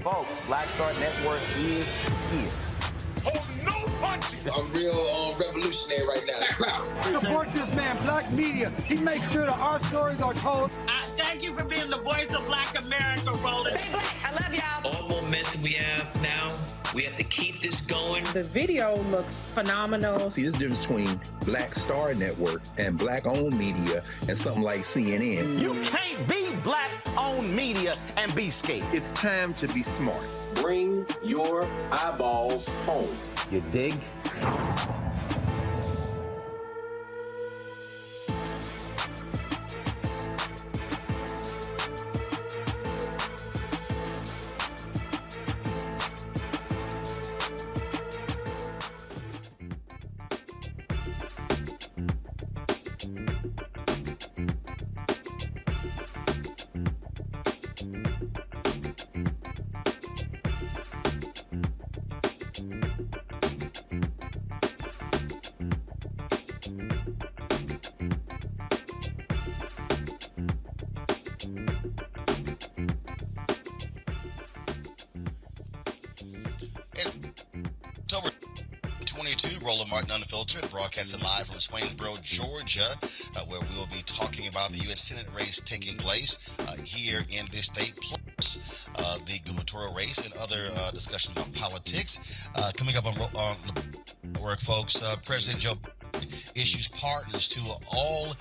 Folks, Black Star Network is here. Hold no punches! I'm real revolutionary right now. Support this man, Black Media. He makes sure that our stories are told. I Thank you for being the voice of Black America, Roland. Stay black. I love y'all. All momentum we have now, we have to keep this going. The video looks phenomenal. See, there's a difference between Black Star Network and Black-owned media and something like CNN. You can't be Black-owned media and be scared. It's time to be smart. Bring your eyeballs home. You dig? Roland Martin Unfiltered, broadcasting live from Swainsboro, Georgia, where we will be talking about the U.S. Senate race taking place here in this state, plus the gubernatorial race and other discussions about politics. Coming up on the network, folks, President Joe Biden issues pardons to all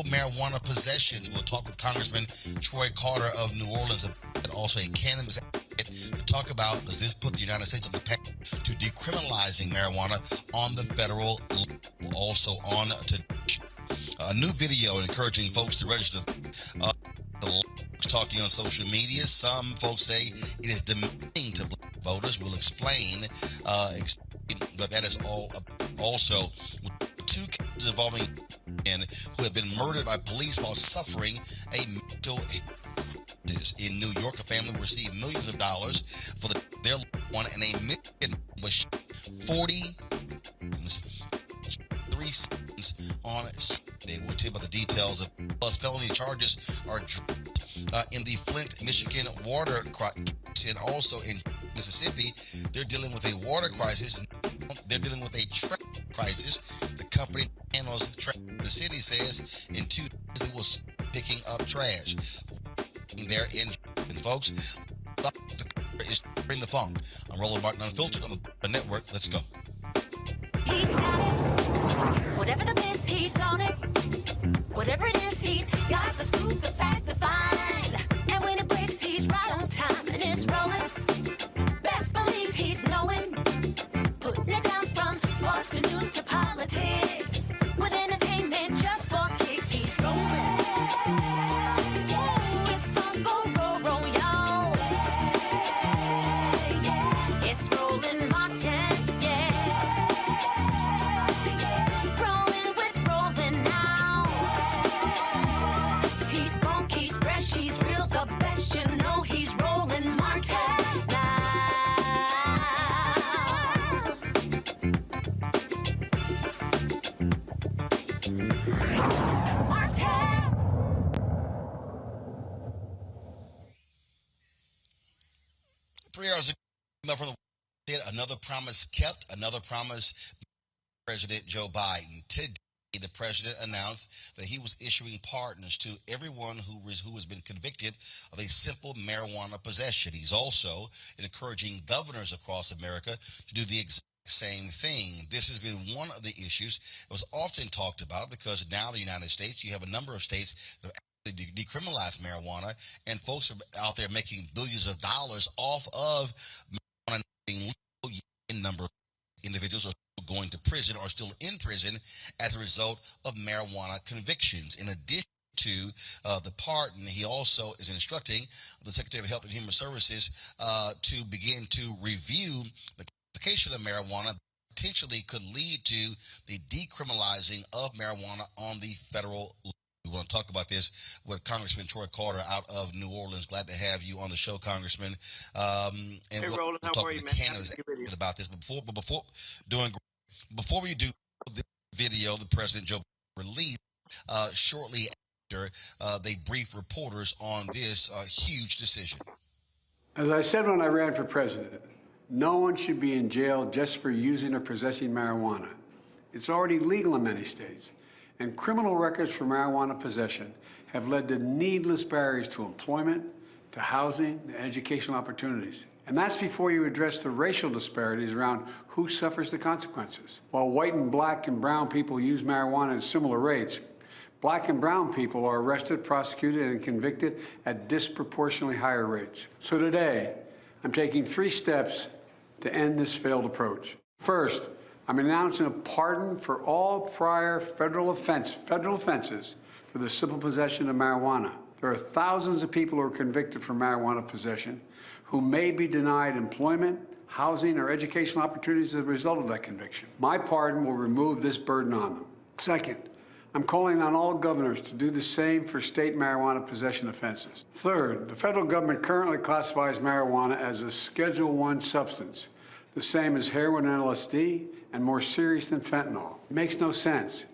marijuana possessions. We'll talk with Congressman Troy Carter of New Orleans, and also a cannabis advocate, to talk about, does this put the United States on the path to decriminalizing marijuana on the federal level? Also on to a new video encouraging folks to register. Talking on social media, some folks say it is demeaning to Black voters. We'll explain, but that is all. Also, two cases involving men who have been murdered by police while suffering a mental crisis. In New York, a family received millions of dollars for their loved one, and a Michigan was 43 seconds on Sunday. We'll tell you about the details of plus felony charges are in the Flint, Michigan water crisis, and also in Mississippi. They're dealing with a water crisis. They're dealing with a trash crisis. The company that handles trash in the city says in 2 days they will start picking up trash. There in folks, is bring the funk. I'm Roland Martin Unfiltered on the network. Let's go. He's got it. Whatever the miss, he's on it. Whatever it is, he's got the scoop, the fact, the find. And when it breaks, he's right on time and it's rolling. Best believe he's knowing. Putting it down from sports to news to politics. With entertainment just for kicks, he's rolling. It's on go, roll, y'all. It's Roland Martin, rolling with Roland now. He's funky, he's fresh, he's real, the best, you know he's Roland Martin now. Martin. 3 hours ago, from the another promise kept, another promise. President Joe Biden. Today, the president announced that he was issuing pardons to everyone who has been convicted of a simple marijuana possession. He's also encouraging governors across America to do the exact same thing. This has been one of the issues that was often talked about, because now in the United States, you have a number of states that have actually decriminalized marijuana, and folks are out there making billions of dollars off of marijuana being legal. In number of individuals are going to prison or still in prison as a result of marijuana convictions. In addition to the pardon, he also is instructing the Secretary of Health and Human Services to begin to review the classification of marijuana. Potentially could lead to the decriminalizing of marijuana on the federal level. We want to talk about this with Congressman Troy Carter out of New Orleans. Glad to have you on the show, Congressman. And Hey, we'll Roland, how talk are with you, the man? candidates Happy to be with you. about this. But before we do the video, the President Joe Biden released shortly after they briefed reporters on this huge decision. As I said when I ran for president, no one should be in jail just for using or possessing marijuana. It's already legal in many states. and criminal records for marijuana possession have led to needless barriers to employment, to housing, and educational opportunities. And that's before you address the racial disparities around who suffers the consequences. While white and black and brown people use marijuana at similar rates, black and brown people are arrested, prosecuted, and convicted at disproportionately higher rates. So today, I'm taking 3 steps to end this failed approach. First, I'm announcing a pardon for all prior federal offenses for the simple possession of marijuana. There are thousands of people who are convicted for marijuana possession who may be denied employment, housing, or educational opportunities as a result of that conviction. My pardon will remove this burden on them. Second, I'm calling on all governors to do the same for state marijuana possession offenses. Third, the federal government currently classifies marijuana as a Schedule I substance, the same as heroin and LSD, and more serious than fentanyl. It makes no sense.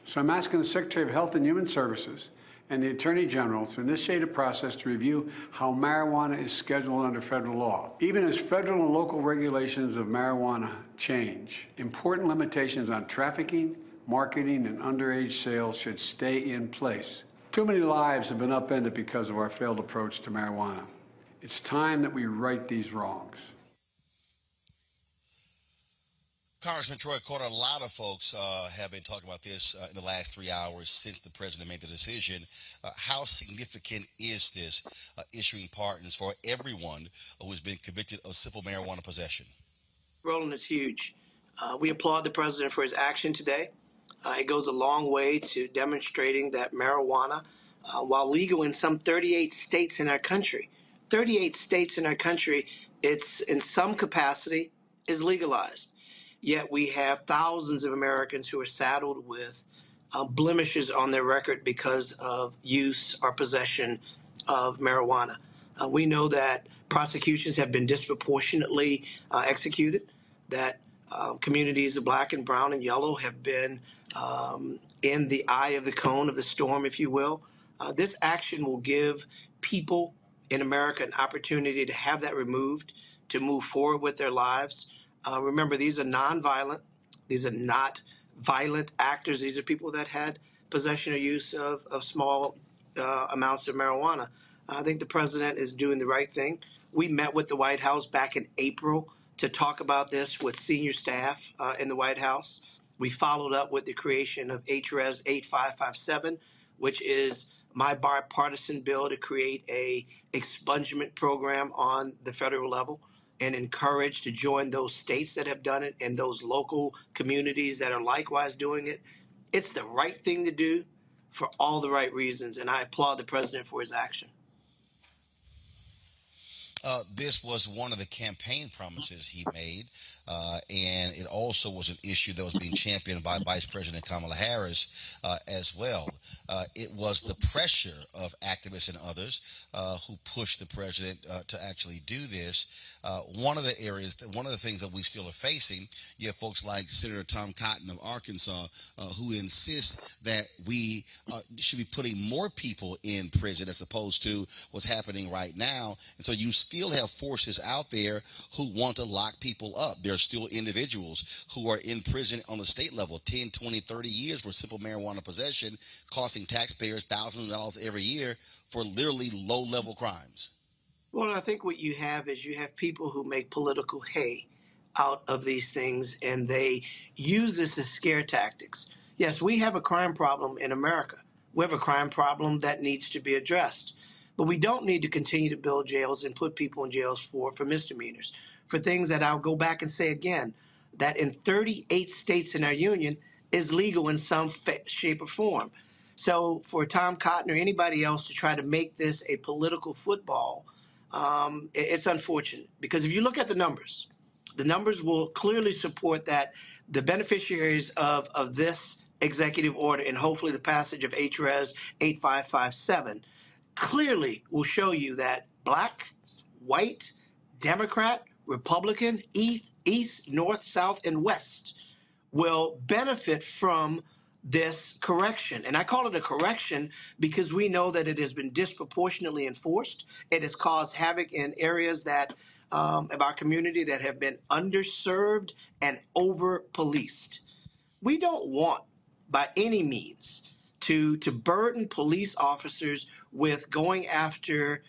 So I'm asking the Secretary of Health and Human Services and the Attorney General to initiate a process to review how marijuana is scheduled under federal law. Even as federal and local regulations of marijuana change, important limitations on trafficking, marketing, and underage sales should stay in place. Too many lives have been upended because of our failed approach to marijuana. It's time that we right these wrongs. Congressman Troy Carter, a lot of folks have been talking about this in the last 3 hours since the president made the decision. How significant is this issuing pardons for everyone who has been convicted of simple marijuana possession? Roland, it's huge. We applaud the president for his action today. It goes a long way to demonstrating that marijuana, while legal in some 38 states in our country, it's in some capacity is legalized. Yet we have thousands of Americans who are saddled with blemishes on their record because of use or possession of marijuana. We know that prosecutions have been disproportionately executed, that communities of black and brown and yellow have been in the eye of the cone of the storm, if you will. This action will give people in America an opportunity to have that removed, to move forward with their lives. Remember, these are nonviolent. These are not violent actors. These are people that had possession or use of small amounts of marijuana. I think the president is doing the right thing. We met with the White House back in April to talk about this with senior staff in the White House. We followed up with the creation of HRES 8557, which is my bipartisan bill to create a expungement program on the federal level, and encouraged to join those states that have done it and those local communities that are likewise doing it. It's the right thing to do for all the right reasons, and I applaud the president for his action. This was one of the campaign promises he made, and it also was an issue that was being championed by Vice President Kamala Harris as well. It was the pressure of activists and others who pushed the president to actually do this. One of the things that we still are facing, you have folks like Senator Tom Cotton of Arkansas who insists that we should be putting more people in prison as opposed to what's happening right now. And so you still have forces out there who want to lock people up. There are still individuals who are in prison on the state level, 10, 20, 30 years for simple marijuana possession, costing taxpayers thousands of dollars every year for literally low-level crimes. Well, I think what you have is you have people who make political hay out of these things, and they use this as scare tactics. Yes, we have a crime problem in America. We have a crime problem that needs to be addressed. But we don't need to continue to build jails and put people in jails for misdemeanors, for things that I'll go back and say again, that in 38 states in our union is legal in some shape or form. So for Tom Cotton or anybody else to try to make this a political football, it's unfortunate, because if you look at the numbers will clearly support that the beneficiaries of this executive order and hopefully the passage of HRES 8557 clearly will show you that black, white, Democrat, Republican, east, north, south, and west will benefit from this correction. And I call it a correction because we know that it has been disproportionately enforced. It has caused havoc in areas that of our community that have been underserved and over-policed. We don't want by any means to burden police officers with going after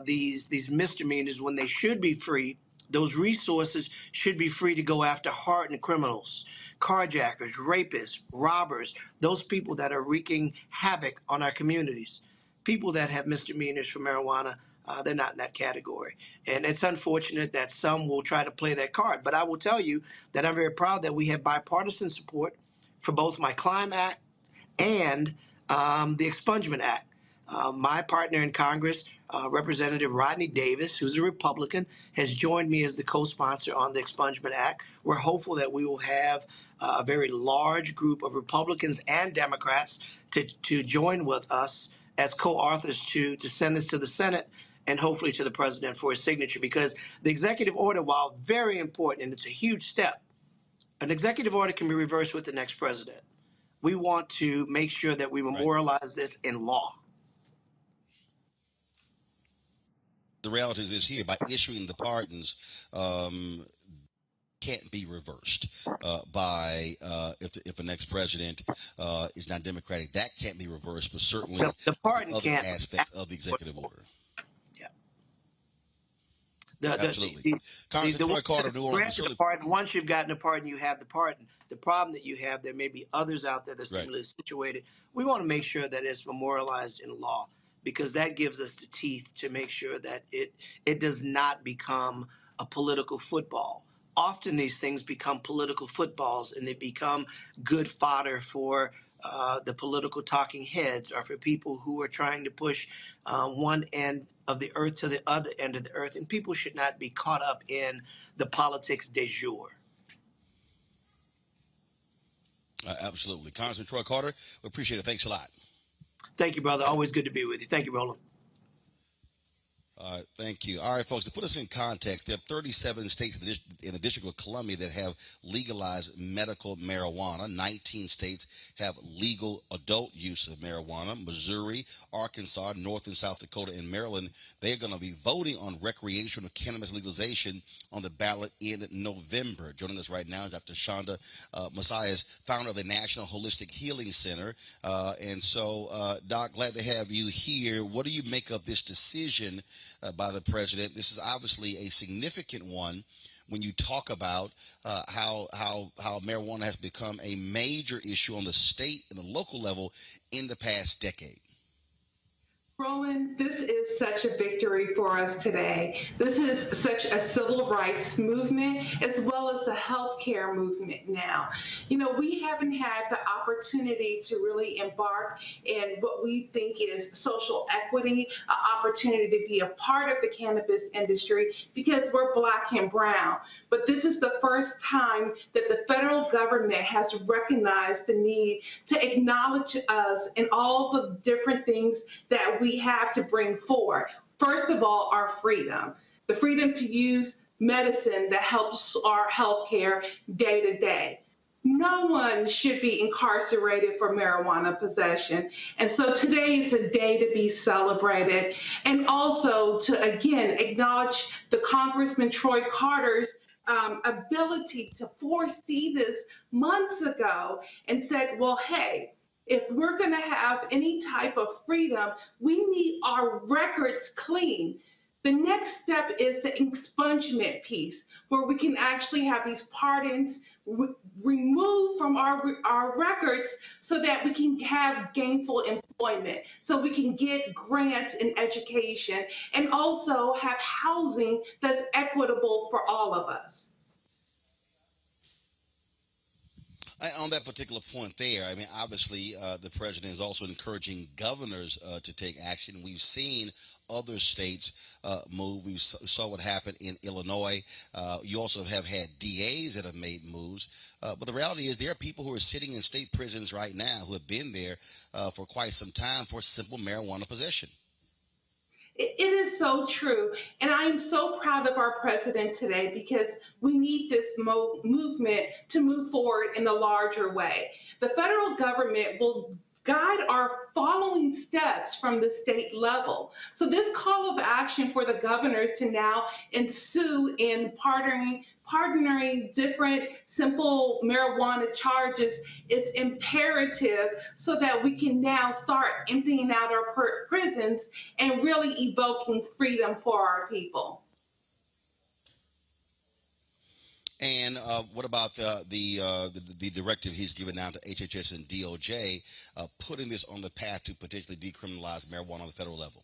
these misdemeanors when they should be free. Those resources should be free to go after hardened criminals, carjackers, rapists, robbers, those people that are wreaking havoc on our communities. People that have misdemeanors for marijuana, they're not in that category. And it's unfortunate that some will try to play that card. But I will tell you that I'm very proud that we have bipartisan support for both my Climb Act and the Expungement Act. My partner in Congress, Representative Rodney Davis, who's a Republican, has joined me as the co-sponsor on the Expungement Act. We're hopeful that we will have a very large group of Republicans and Democrats to join with us as co-authors to send this to the Senate and hopefully to the president for his signature, because the executive order, while very important, and it's a huge step, an executive order can be reversed with the next president. We want to make sure that we memorialize this in law. The reality is this here: by issuing the pardons, can't be reversed by if the next president is not Democratic. That can't be reversed, but certainly the pardon other can't. aspects of the executive order. Yeah. Absolutely. Congressman Troy Carter, New Orleans. The pardon. Once you've gotten a pardon, you have the pardon. The problem that you have, there may be others out there that are similarly situated. We want to make sure that it's memorialized in law, because that gives us the teeth to make sure that it does not become a political football. Often these things become political footballs, and they become good fodder for the political talking heads, or for people who are trying to push one end of the earth to the other end of the earth. And people should not be caught up in the politics de jour. Absolutely. Congressman Troy Carter, we appreciate it. Thanks a lot. Thank you, brother. Always good to be with you. Thank you, Roland. Thank you. All right, folks, to put us in context, there are 37 states in the District of Columbia that have legalized medical marijuana. 19 states have legal adult use of marijuana. Missouri, Arkansas, North and South Dakota, and Maryland, they're going to be voting on recreational cannabis legalization on the ballot in November. Joining us right now is Dr. Shonda Messias, founder of the National Holistic Healing Center. And so, Doc, glad to have you here. What do you make of this decision by the president? This is obviously a significant one when you talk about how marijuana has become a major issue on the state and the local level in the past decade. Roland, this is such a victory for us today. This is such a civil rights movement as well as a healthcare movement now. You know, we haven't had the opportunity to really embark in what we think is social equity, an opportunity to be a part of the cannabis industry because we're Black and brown. But this is the first time that the federal government has recognized the need to acknowledge us and all the different things that we have to bring forward. First of all, our freedom, the freedom to use medicine that helps our healthcare day to day. No one should be incarcerated for marijuana possession. And so today is a day to be celebrated, and also to, again, acknowledge the Congressman Troy Carter's ability to foresee this months ago and said, well, hey, if we're going to have any type of freedom, we need our records clean. The next step is the expungement piece, where we can actually have these pardons removed from our records so that we can have gainful employment, so we can get grants in education, and also have housing that's equitable for all of us. On that particular point there, I mean, obviously, the president is also encouraging governors to take action. We've seen other states move. We saw what happened in Illinois. You also have had DAs that have made moves. But the reality is there are people who are sitting in state prisons right now who have been there for quite some time for simple marijuana possession. It is so true. And I am so proud of our president today because we need this movement to move forward in a larger way. The federal government will guide our following steps from the state level. So this call of action for the governors to now ensue in pardoning partnering different simple marijuana charges is imperative so that we can now start emptying out our prisons and really evoking freedom for our people. And what about the directive he's given now to HHS and DOJ, putting this on the path to potentially decriminalize marijuana on the federal level?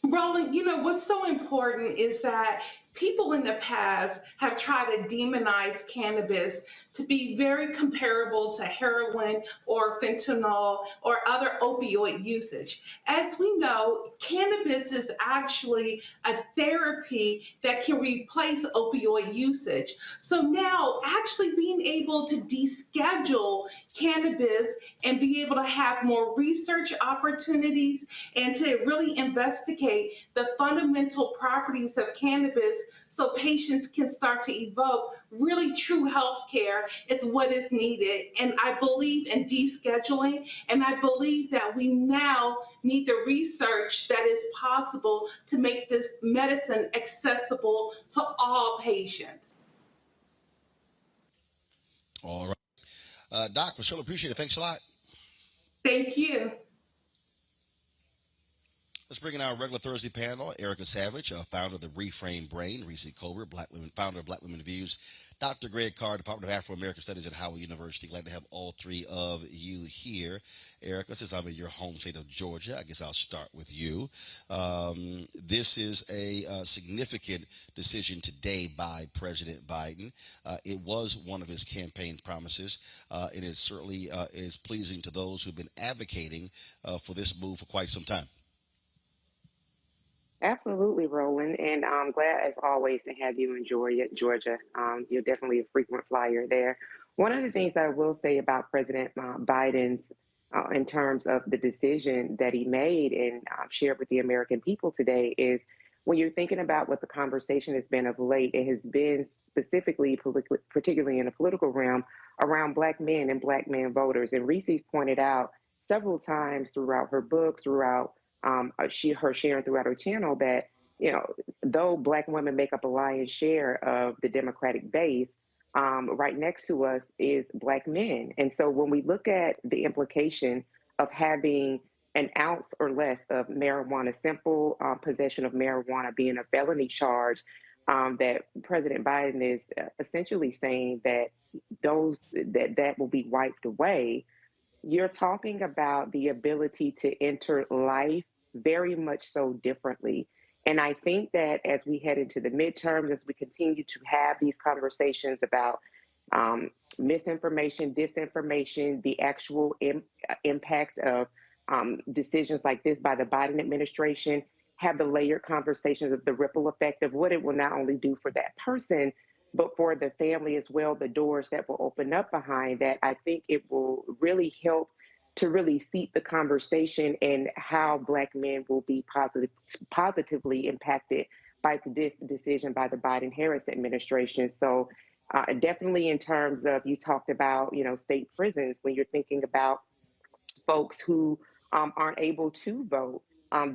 Roland, what's so important is that people in the past have tried to demonize cannabis to be very comparable to heroin or fentanyl or other opioid usage. As we know, cannabis is actually a therapy that can replace opioid usage. So now actually being able to deschedule cannabis and be able to have more research opportunities and to really investigate the fundamental properties of cannabis so patients can start to evoke really true health care is what is needed. And I believe in descheduling, and I believe that we now need the research that is possible to make this medicine accessible to all patients. All right. Doc, we sure appreciate it. Thanks a lot. Thank you. Let's bring in our regular Thursday panel. Erica Savage, founder of the Reframe Brain, Reese Colbert, founder of Black Women Views, Dr. Greg Carr, Department of Afro-American Studies at Howard University. Glad to have all three of you here. Erica, since I'm in your home state of Georgia, I guess I'll start with you. This is a significant decision today by President Biden. It was one of his campaign promises, and it certainly is pleasing to those who've been advocating for this move for quite some time. Absolutely, Roland, and I'm glad as always to have you in Georgia. You're definitely a frequent flyer there. One of the things I will say about President Biden's in terms of the decision that he made and shared with the American people today is when you're thinking about what the conversation has been of late, it has been specifically, particularly in the political realm, around Black men and Black man voters. And Reese pointed out several times throughout her books, throughout her sharing throughout her channel that, though Black women make up a lion's share of the Democratic base, right next to us is Black men. And so when we look at the implication of having an ounce or less of marijuana, simple possession of marijuana being a felony charge, that President Biden is essentially saying that that will be wiped away. You're talking about the ability to enter life very much so differently. And I think that as we head into the midterms, as we continue to have these conversations about misinformation, disinformation, the actual impact of decisions like this by the Biden administration, have the layered conversations of the ripple effect of what it will not only do for that person, but for the family as well, the doors that will open up behind that. I think it will really help to really seat the conversation and how Black men will be positively impacted by this decision by the Biden-Harris administration. So definitely in terms of, you talked about, state prisons, when you're thinking about folks who aren't able to vote,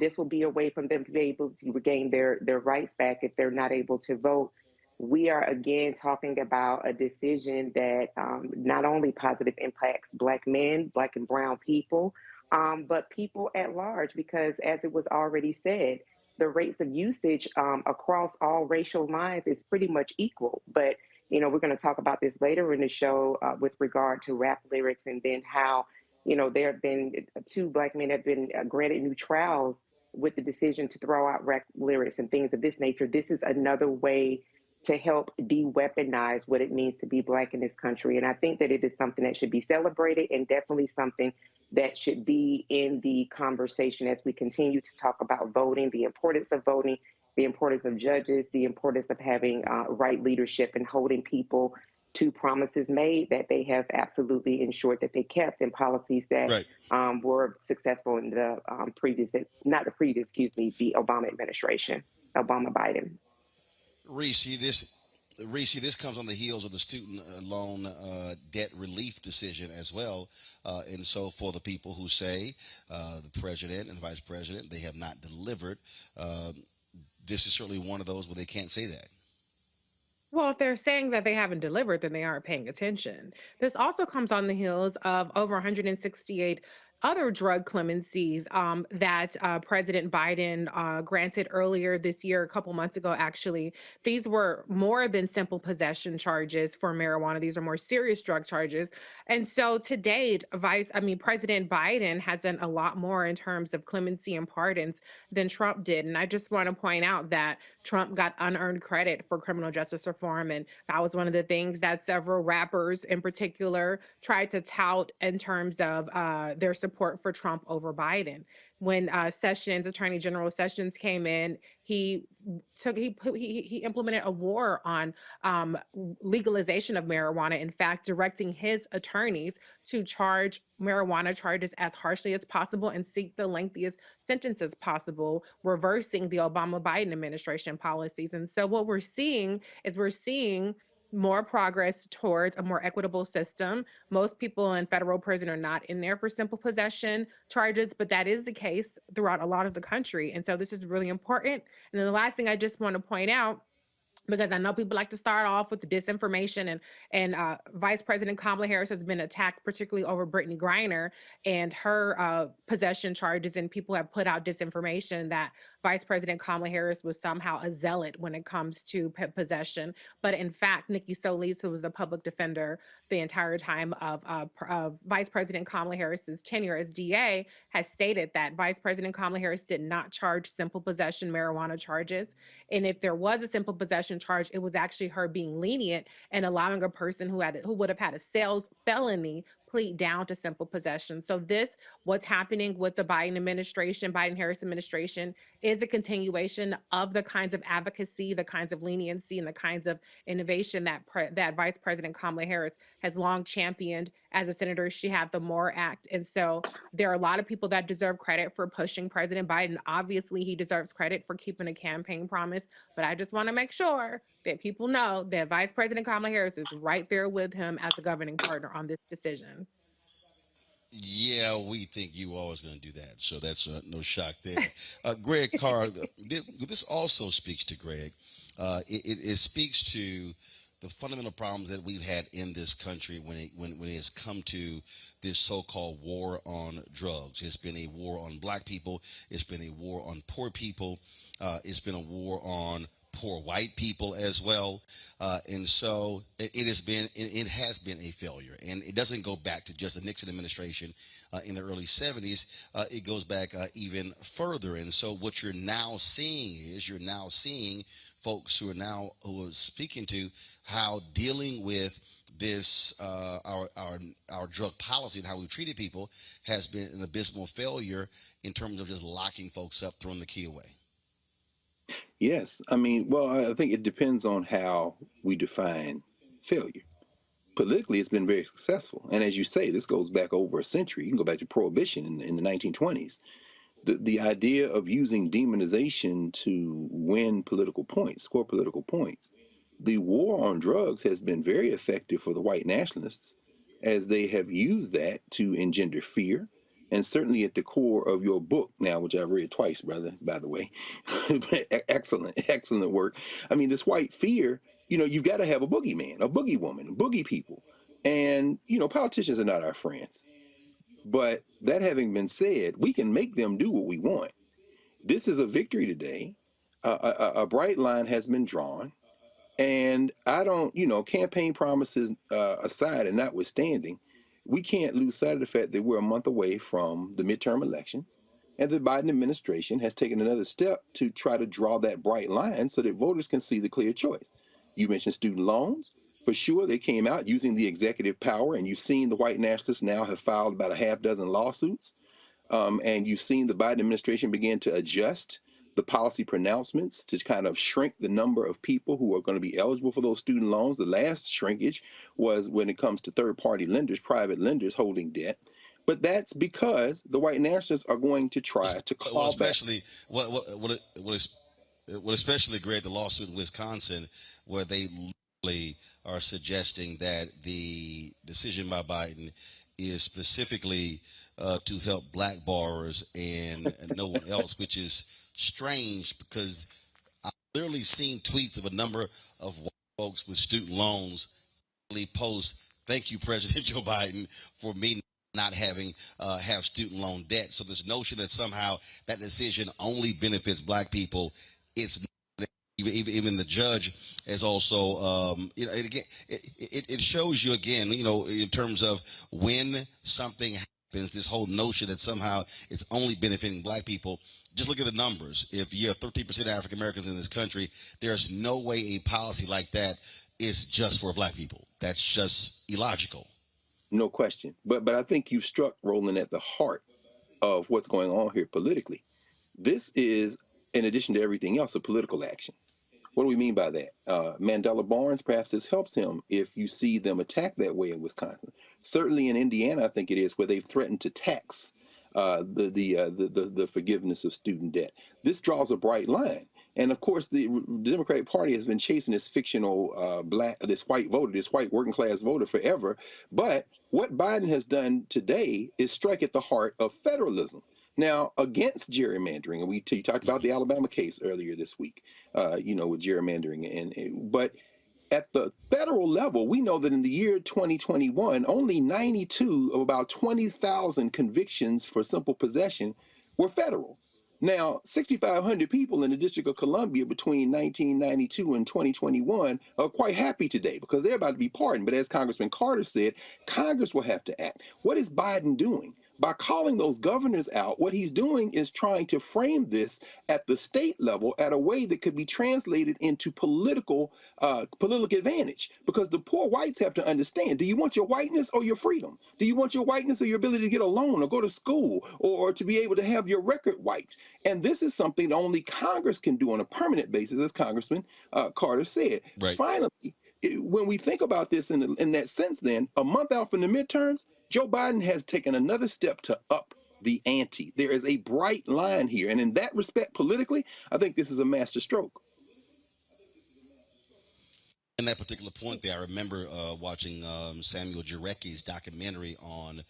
this will be a way for them to be able to regain their rights back if they're not able to vote. We are again talking about a decision that not only positive impacts Black men, Black and brown people, but people at large, because as it was already said, the rates of usage across all racial lines is pretty much equal. But, we're going to talk about this later in the show with regard to rap lyrics, and then how, there have been 2 Black men have been granted new trials with the decision to throw out rap lyrics and things of this nature. This is another way to help de-weaponize what it means to be Black in this country. And I think that it is something that should be celebrated, and definitely something that should be in the conversation as we continue to talk about voting, the importance of voting, the importance of judges, the importance of having right leadership and holding people to promises made that they have absolutely ensured that they kept, and policies that were successful in the the Obama administration, Obama-Biden. Reese, this comes on the heels of the student loan debt relief decision as well. And so for the people who say the president and the vice president, they have not delivered, this is certainly one of those where they can't say that. Well, if they're saying that they haven't delivered, then they aren't paying attention. This also comes on the heels of over 168 other drug clemencies that President Biden granted earlier this year, a couple months ago, actually. These were more than simple possession charges for marijuana. These are more serious drug charges. And so to date, President Biden has done a lot more in terms of clemency and pardons than Trump did. And I just want to point out that Trump got unearned credit for criminal justice reform. And that was one of the things that several rappers in particular tried to tout in terms of their support for Trump over Biden. When Attorney General Sessions came in, he implemented a war on legalization of marijuana. In fact, directing his attorneys to charge marijuana charges as harshly as possible and seek the lengthiest sentences possible, reversing the Obama-Biden administration policies. And so what we're seeing more progress towards a more equitable system. Most people in federal prison are not in there for simple possession charges, but that is the case throughout a lot of the country. And so this is really important. And then the last thing I just want to point out, because I know people like to start off with the disinformation, and Vice President Kamala Harris has been attacked, particularly over Brittany Griner and her possession charges, and people have put out disinformation that Vice President Kamala Harris was somehow a zealot when it comes to possession. But in fact, Nikki Solis, who was the public defender the entire time of Vice President Kamala Harris's tenure as DA, has stated that Vice President Kamala Harris did not charge simple possession marijuana charges. And if there was a simple possession charge, it was actually her being lenient and allowing a person who would have had a sales felony plead down to simple possession. So what's happening with the Biden-Harris administration, is a continuation of the kinds of advocacy, the kinds of leniency, and the kinds of innovation that Vice President Kamala Harris has long championed. As a senator, she had the MORE Act. And so there are a lot of people that deserve credit for pushing President Biden. Obviously, he deserves credit for keeping a campaign promise. But I just want to make sure that people know that Vice President Kamala Harris is right there with him as a governing partner on this decision. Yeah, we think you always going to do that, so that's no shock there. Greg Carr, this also speaks to Greg. It speaks to the fundamental problems that we've had in this country when it has come to this so-called war on drugs. It's been a war on black people. It's been a war on poor people. It's been a war on poor white people as well, and so it has been a failure, and it doesn't go back to just the Nixon administration in the early 70s. It goes back even further, and so what you're now seeing folks who are speaking to how dealing with this our drug policy and how we treated people has been an abysmal failure in terms of just locking folks up, throwing the key away. Yes. I mean, well, I think it depends on how we define failure. Politically, it's been very successful. And as you say, this goes back over a century. You can go back to Prohibition in the 1920s. The idea of using demonization to win political points, score political points. The war on drugs has been very effective for the white nationalists, as they have used that to engender fear. And certainly at the core of your book now, which I've read twice, brother, by the way, excellent work. I mean, this white fear, you've got to have a boogeyman, a boogie woman, boogie people. And, politicians are not our friends. But that having been said, we can make them do what we want. This is a victory today. A bright line has been drawn. And I don't, campaign promises aside and notwithstanding, we can't lose sight of the fact that we're a month away from the midterm elections, and the Biden administration has taken another step to try to draw that bright line so that voters can see the clear choice. You mentioned student loans. For sure, they came out using the executive power, and you've seen the white nationalists now have filed about a half dozen lawsuits, and you've seen the Biden administration begin to adjust the policy pronouncements to kind of shrink the number of people who are going to be eligible for those student loans. The last shrinkage was when it comes to third-party lenders, private lenders holding debt. But that's because the white nationalists are going to try to call back. Especially, Greg, the lawsuit in Wisconsin, where they literally are suggesting that the decision by Biden is specifically to help black borrowers and no one else, which is strange because I've literally seen tweets of a number of white folks with student loans post, thank you, President Joe Biden, for me not having have student loan debt. So this notion that somehow that decision only benefits black people, it's not. Even the judge is also, it shows you again, in terms of when something happens, this whole notion that somehow it's only benefiting black people. Just look at the numbers. If you have 13% of African Americans in this country, there's no way a policy like that is just for black people. That's just illogical. No question. But I think you've struck, Roland, at the heart of what's going on here politically. This is, in addition to everything else, a political action. What do we mean by that? Mandela Barnes, perhaps this helps him if you see them attack that way in Wisconsin. Certainly in Indiana, I think it is, where they've threatened to tax the forgiveness of student debt. This draws a bright line. And of course, the Democratic Party has been chasing this fictional this white voter, this white working class voter forever. But what Biden has done today is strike at the heart of federalism. Now, against gerrymandering, and you talked about the Alabama case earlier this week, with gerrymandering, but at the federal level, we know that in the year 2021, only 92 of about 20,000 convictions for simple possession were federal. Now, 6,500 people in the District of Columbia between 1992 and 2021 are quite happy today because they're about to be pardoned. But as Congressman Carter said, Congress will have to act. What is Biden doing? By calling those governors out, what he's doing is trying to frame this at the state level at a way that could be translated into political advantage. Because the poor whites have to understand, do you want your whiteness or your freedom? Do you want your whiteness or your ability to get a loan or go to school or to be able to have your record wiped? And this is something that only Congress can do on a permanent basis, as Congressman Carter said. Right. Finally, when we think about this in that sense, then, a month out from the midterms, Joe Biden has taken another step to up the ante. There is a bright line here. And in that respect, politically, I think this is a master stroke. In that particular point there, I remember watching Samuel Jarecki's documentary on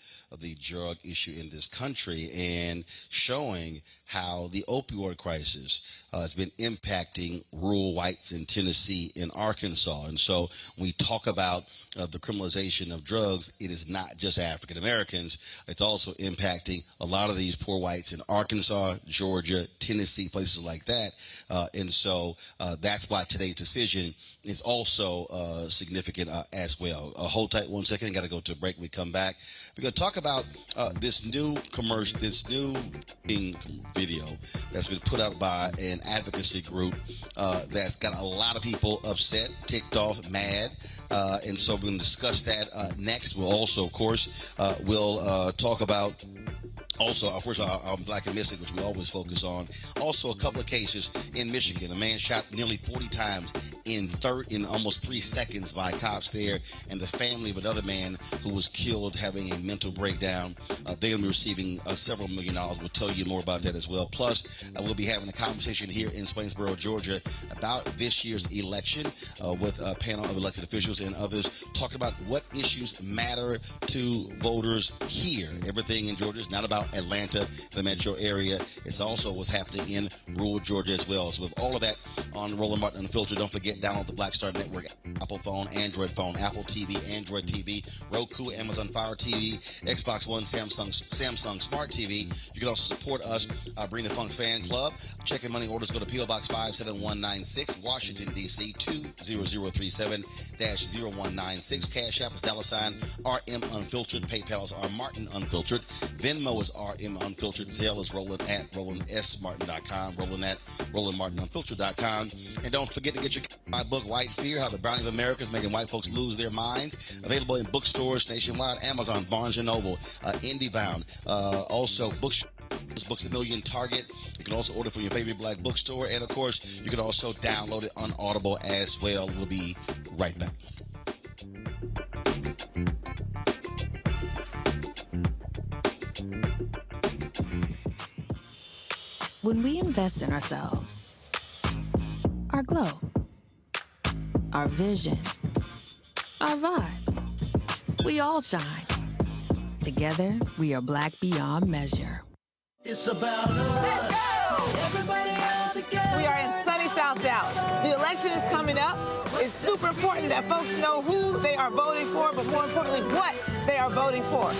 the drug issue in this country and showing how the opioid crisis has been impacting rural whites in Tennessee and Arkansas. And so when we talk about the criminalization of drugs, it is not just African Americans. It's also impacting a lot of these poor whites in Arkansas, Georgia, Tennessee, places like that. And so that's why today's decision is also significant as well. Hold tight 1 second. Got to go to a break. We come back. We're going to talk about this new commercial, this new video that's been put out by an advocacy group that's got a lot of people upset, ticked off, mad. And so we're going to discuss that next. We'll also, of course, we'll talk about also, first of all, Black and Missing, which we always focus on. Also, a couple of cases in Michigan. A man shot nearly 40 times in almost 3 seconds by cops there, and the family of another man who was killed having a mental breakdown. They're going to be receiving several $1 million. We'll tell you more about that as well. Plus, we'll be having a conversation here in Swainsboro, Georgia, about this year's election with a panel of elected officials and others talking about what issues matter to voters here. Everything in Georgia is not about Atlanta, the metro area. It's also what's happening in rural Georgia as well. So with all of that on Roland Martin Unfiltered, don't forget, download the Black Star Network, Apple phone, Android phone, Apple TV, Android TV, Roku, Amazon Fire TV, Xbox One, Samsung Smart TV. You can also support us, Bring the Funk Fan Club. Check and money orders, go to P.O. Box 57196, Washington, D.C. 20037-0196. Cash App is $RM Unfiltered. PayPal is R Martin Unfiltered. Venmo is RM Unfiltered. Zelle is Roland at RolandSMartin.com. Roland at RolandMartinUnfiltered.com. And don't forget to get my book, White Fear, How the Browning of America is Making White Folks Lose Their Minds. Available in bookstores nationwide, Amazon, Barnes & Noble, IndieBound. Also, Books a Million, Target. You can also order from your favorite black bookstore. And, of course, you can also download it on Audible as well. We'll be right back. When we invest in ourselves, our glow, our vision, our vibe, we all shine. Together, we are black beyond measure. It's about us. Let's go! Everybody out together. We are in sunny South Dallas. The election is coming up. It's super important that folks know who they are voting for, but more importantly, what they are voting for.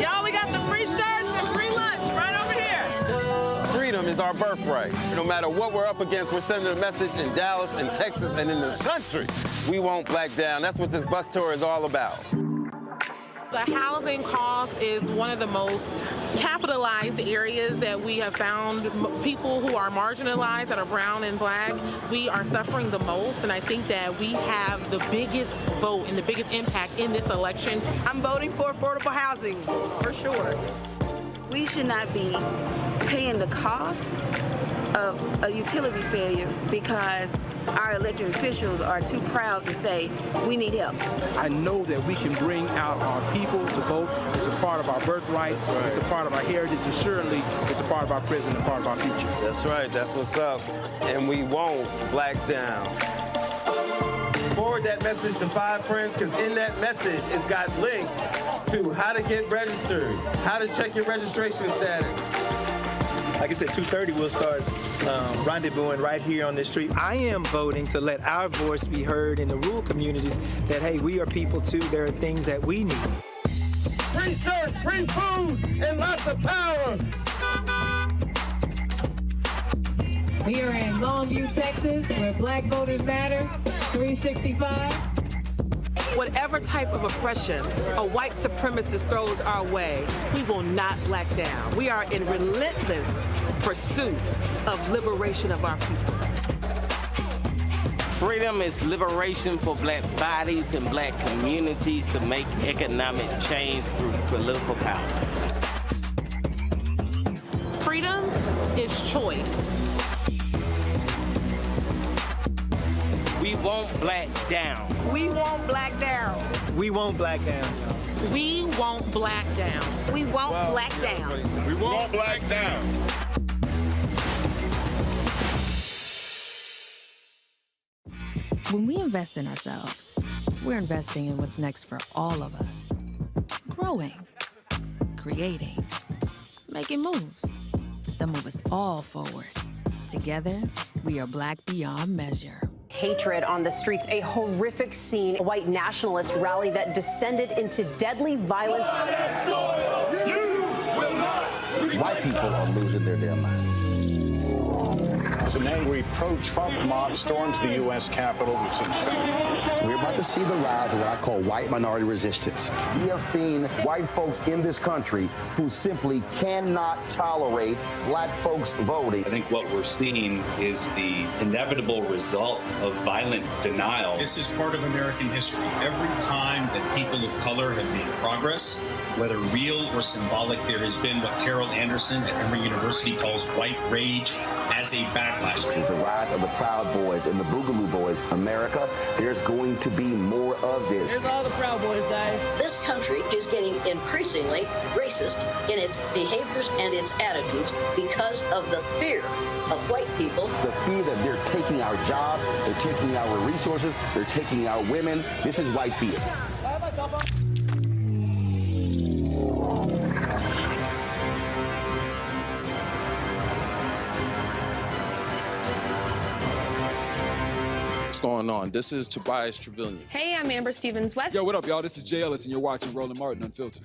Y'all, we got the free shirts and free lunch right over here. Freedom is our birthright. No matter what we're up against, we're sending a message in Dallas and Texas and in this country. We won't back down. That's what this bus tour is all about. The housing cost is one of the most capitalized areas that we have found. People who are marginalized, that are brown and black, we are suffering the most, and I think that we have the biggest vote and the biggest impact in this election. I'm voting for affordable housing, for sure. We should not be paying the cost of a utility failure because our elected officials are too proud to say, we need help. I know that we can bring out our people to vote. It's a part of our birthright. Right. It's a part of our heritage, and surely it's a part of our present and part of our future. That's right. That's what's up. And we won't black down. Forward that message to 5 friends, because in that message, it's got links to how to get registered, how to check your registration status. Like I said, 2:30 we'll start rendezvousing right here on this street. I am voting to let our voice be heard in the rural communities that, hey, we are people too. There are things that we need. Free shirts, free food, and lots of power. We are in Longview, Texas, where Black Voters Matter, 365. Whatever type of oppression a white supremacist throws our way, we will not black down. We are in relentless pursuit of liberation of our people. Freedom is liberation for black bodies and black communities to make economic change through political power. Freedom is choice. We won't black down. We won't black down. We won't black down. We won't black down. We won't black down. We won't black down. When we invest in ourselves, we're investing in what's next for all of us. Growing, creating, making moves that move us all forward. Together, we are Black beyond measure. Hatred on the streets, a horrific scene, a white nationalist rally that descended into deadly violence. White people are losing their damn minds. As an angry pro-Trump mob storms the U.S. Capitol, we're about to see the rise of what I call white minority resistance. We have seen white folks in this country who simply cannot tolerate black folks voting. I think what we're seeing is the inevitable result of violent denial. This is part of American history. Every time that people of color have made progress, whether real or symbolic, there has been what Carol Anderson at Emory University calls white rage as a backlash. This is the rise of the Proud Boys and the Boogaloo Boys. America, there's going to be more of this. Here's all the Proud Boys, guys. This country is getting increasingly racist in its behaviors and its attitudes because of the fear of white people. The fear that they're taking our jobs, they're taking our resources, they're taking our women. This is white fear. What's going on? This is Tobias Trevelyan. Hey, I'm Amber Stevens-West. Yo, what up, y'all? This is Jay Ellis, and you're watching Roland Martin Unfiltered.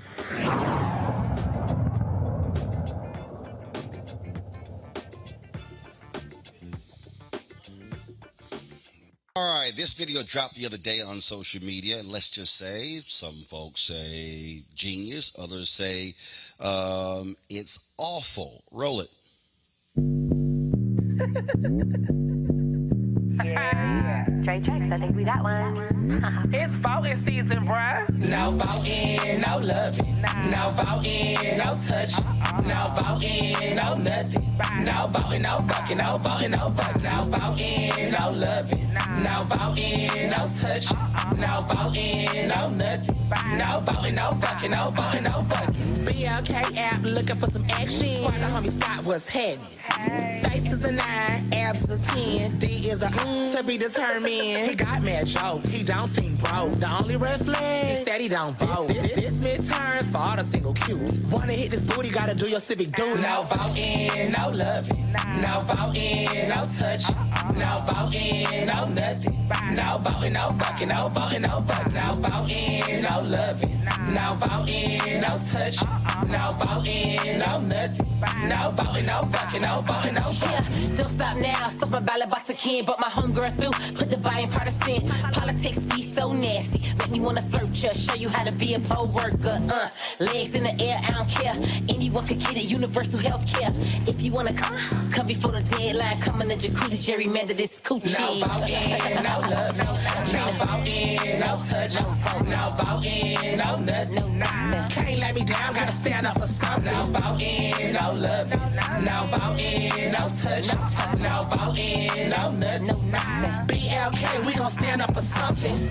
All right, this video dropped the other day on social media, and let's just say, some folks say genius, others say it's awful. Roll it. Yeah. Trey checks, I think we got one. It's voting season, bruh. No voting, no loving. No voting, no touching. No voting, no nothing. No voting, no fucking. No voting, no fucking. No voting, no loving. No voting, no touching. No voting, no nothing. No voting, no fucking. No voting, no fucking. BLK app looking for some action. Swear the homie Scott was happening. Face is a 9, abs is a 10, D is a to be determined. He got mad jokes, he don't seem broke. The only red flag, he said he don't vote. This midterms for all the single cuties. Wanna hit this booty, gotta do your civic duty. No voting, no loving. No voting, no touching. no voting, no nothing. No voting, no fucking, no voting, no fucking. No voting, no loving. No voting, no touch. No voting, no nothing. No voting, no fucking, no voting, no fucking. Yeah, don't stop now. Stop my ballot boss again. But my homegirl through. Put the buying partisan. Politics be so nasty. Make me wanna flirt ya. Show you how to be a poll worker. Legs in the air, I don't care. Anyone could get it. Universal health care. If you wanna come before the deadline. Come in the jacuzzi, gerrymander this coochie. No voting, no love, no voting, no touch. No voting, no nothing. Can't let me down, gotta stand up for something. No voting, no love, no voting, no touch. No voting, no nothing. BLK, we gon' stand up for something.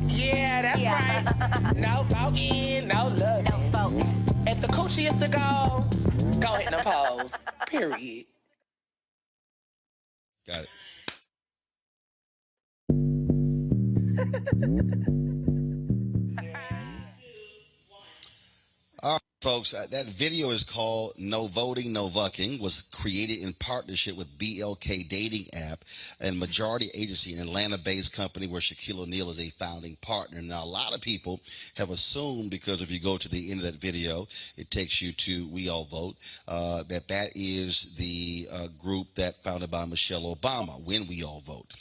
Yeah, that's right. No voting, no love. If the coochie is the goal, go hit the polls. Period. Got it. All right, folks, that video is called No Voting, No Vucking, was created in partnership with BLK Dating App and majority agency, an Atlanta-based company where Shaquille O'Neal is a founding partner. Now, a lot of people have assumed, because if you go to the end of that video, it takes you to We All Vote, that is the group that founded by Michelle Obama, When We All Vote.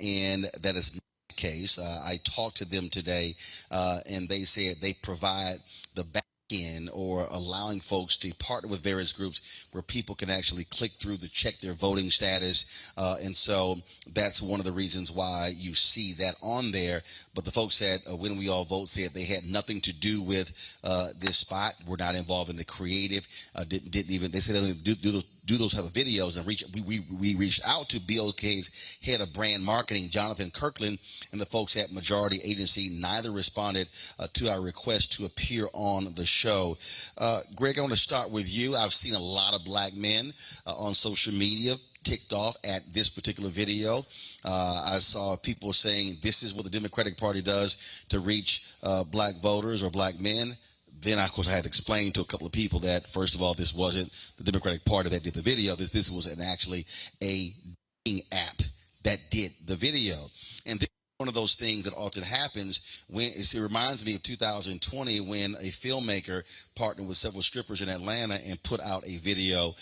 And that is not the case. I talked to them today, and they said they provide the back end, or allowing folks to partner with various groups where people can actually click through to check their voting status. And so that's one of the reasons why you see that on there. But the folks at When We All Vote said they had nothing to do with this spot. We're not involved in the creative. Didn't even, they said they don't even do those type of videos. And we reached out to BLK's head of brand marketing, Jonathan Kirkland, and the folks at Majority Agency. Neither responded to our request to appear on the show. Greg, I want to start with you. I've seen a lot of black men on social media ticked off at this particular video. I saw people saying this is what the Democratic Party does to reach black voters or black men. Then, of course, I had to explain to a couple of people that, first of all, this wasn't the Democratic Party that did the video. This was actually a dating app that did the video. And this is one of those things that often happens when it reminds me of 2020 when a filmmaker partnered with several strippers in Atlanta and put out a video